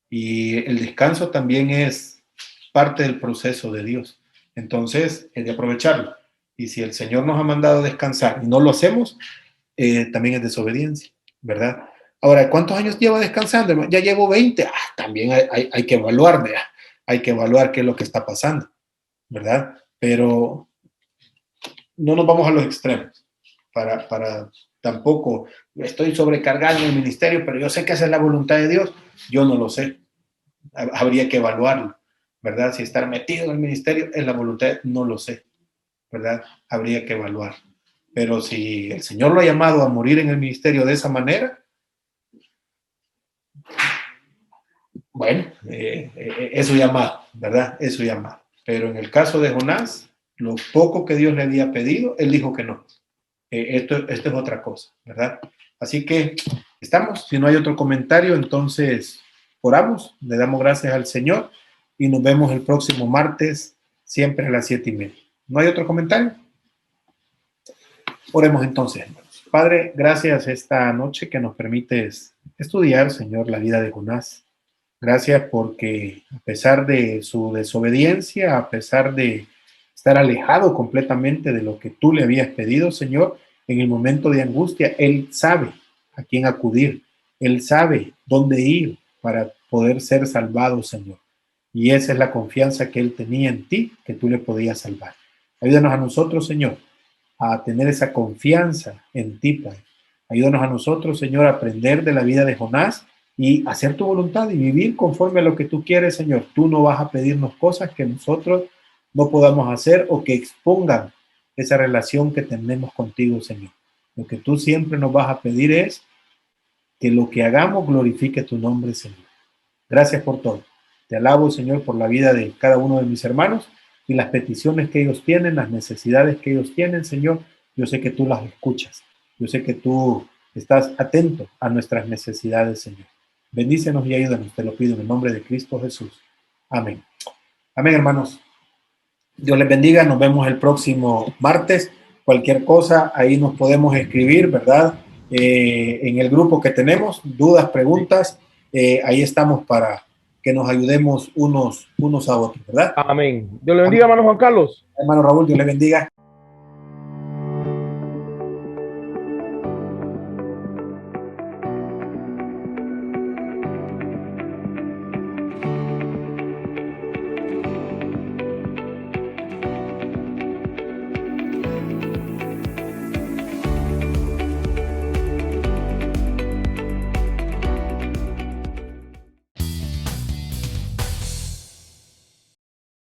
y el descanso también es parte del proceso de Dios. Entonces, es de aprovecharlo. Y si el Señor nos ha mandado a descansar y no lo hacemos, también es desobediencia, ¿verdad? Ahora, ¿cuántos años lleva descansando, hermano? Ya llevo 20. También hay que evaluar, ¿verdad? Hay que evaluar qué es lo que está pasando, ¿verdad? Pero no nos vamos a los extremos para tampoco, estoy sobrecargado en el ministerio, pero yo sé que esa es la voluntad de Dios. Yo no lo sé. Habría que evaluarlo, ¿verdad? Si estar metido en el ministerio es la voluntad, no lo sé, ¿verdad? Habría que evaluar. Pero si el Señor lo ha llamado a morir en el ministerio de esa manera, bueno, es su llamado, ¿verdad? Es su llamado. Pero en el caso de Jonás, lo poco que Dios le había pedido, él dijo que no. Esto es otra cosa, ¿verdad? Así que estamos. Si no hay otro comentario, entonces oramos, le damos gracias al Señor y nos vemos el próximo martes, siempre a las 7:30. ¿No hay otro comentario? Oremos entonces, hermanos. Padre, gracias esta noche que nos permites estudiar, Señor, la vida de Jonás. Gracias porque a pesar de su desobediencia, a pesar de estar alejado completamente de lo que tú le habías pedido, Señor, en el momento de angustia, Él sabe a quién acudir. Él sabe dónde ir para poder ser salvado, Señor. Y esa es la confianza que Él tenía en ti, que tú le podías salvar. Ayúdanos a nosotros, Señor, a tener esa confianza en ti, Padre. Ayúdanos a nosotros, Señor, a aprender de la vida de Jonás y hacer tu voluntad y vivir conforme a lo que tú quieres, Señor. Tú no vas a pedirnos cosas que nosotros no podamos hacer o que expongan esa relación que tenemos contigo, Señor. Lo que tú siempre nos vas a pedir es que lo que hagamos glorifique tu nombre, Señor. Gracias por todo. Te alabo, Señor, por la vida de cada uno de mis hermanos y las peticiones que ellos tienen, las necesidades que ellos tienen, Señor. Yo sé que tú las escuchas. Yo sé que tú estás atento a nuestras necesidades, Señor. Bendícenos y ayúdanos, te lo pido en el nombre de Cristo Jesús. Amén. Amén, hermanos. Dios les bendiga. Nos vemos el próximo martes. Cualquier cosa, ahí nos podemos escribir, ¿verdad? En el grupo que tenemos, dudas, preguntas, ahí estamos para que nos ayudemos unos a otros, ¿verdad? Amén. Dios le bendiga, hermano Juan Carlos. Hermano Raúl, Dios le bendiga.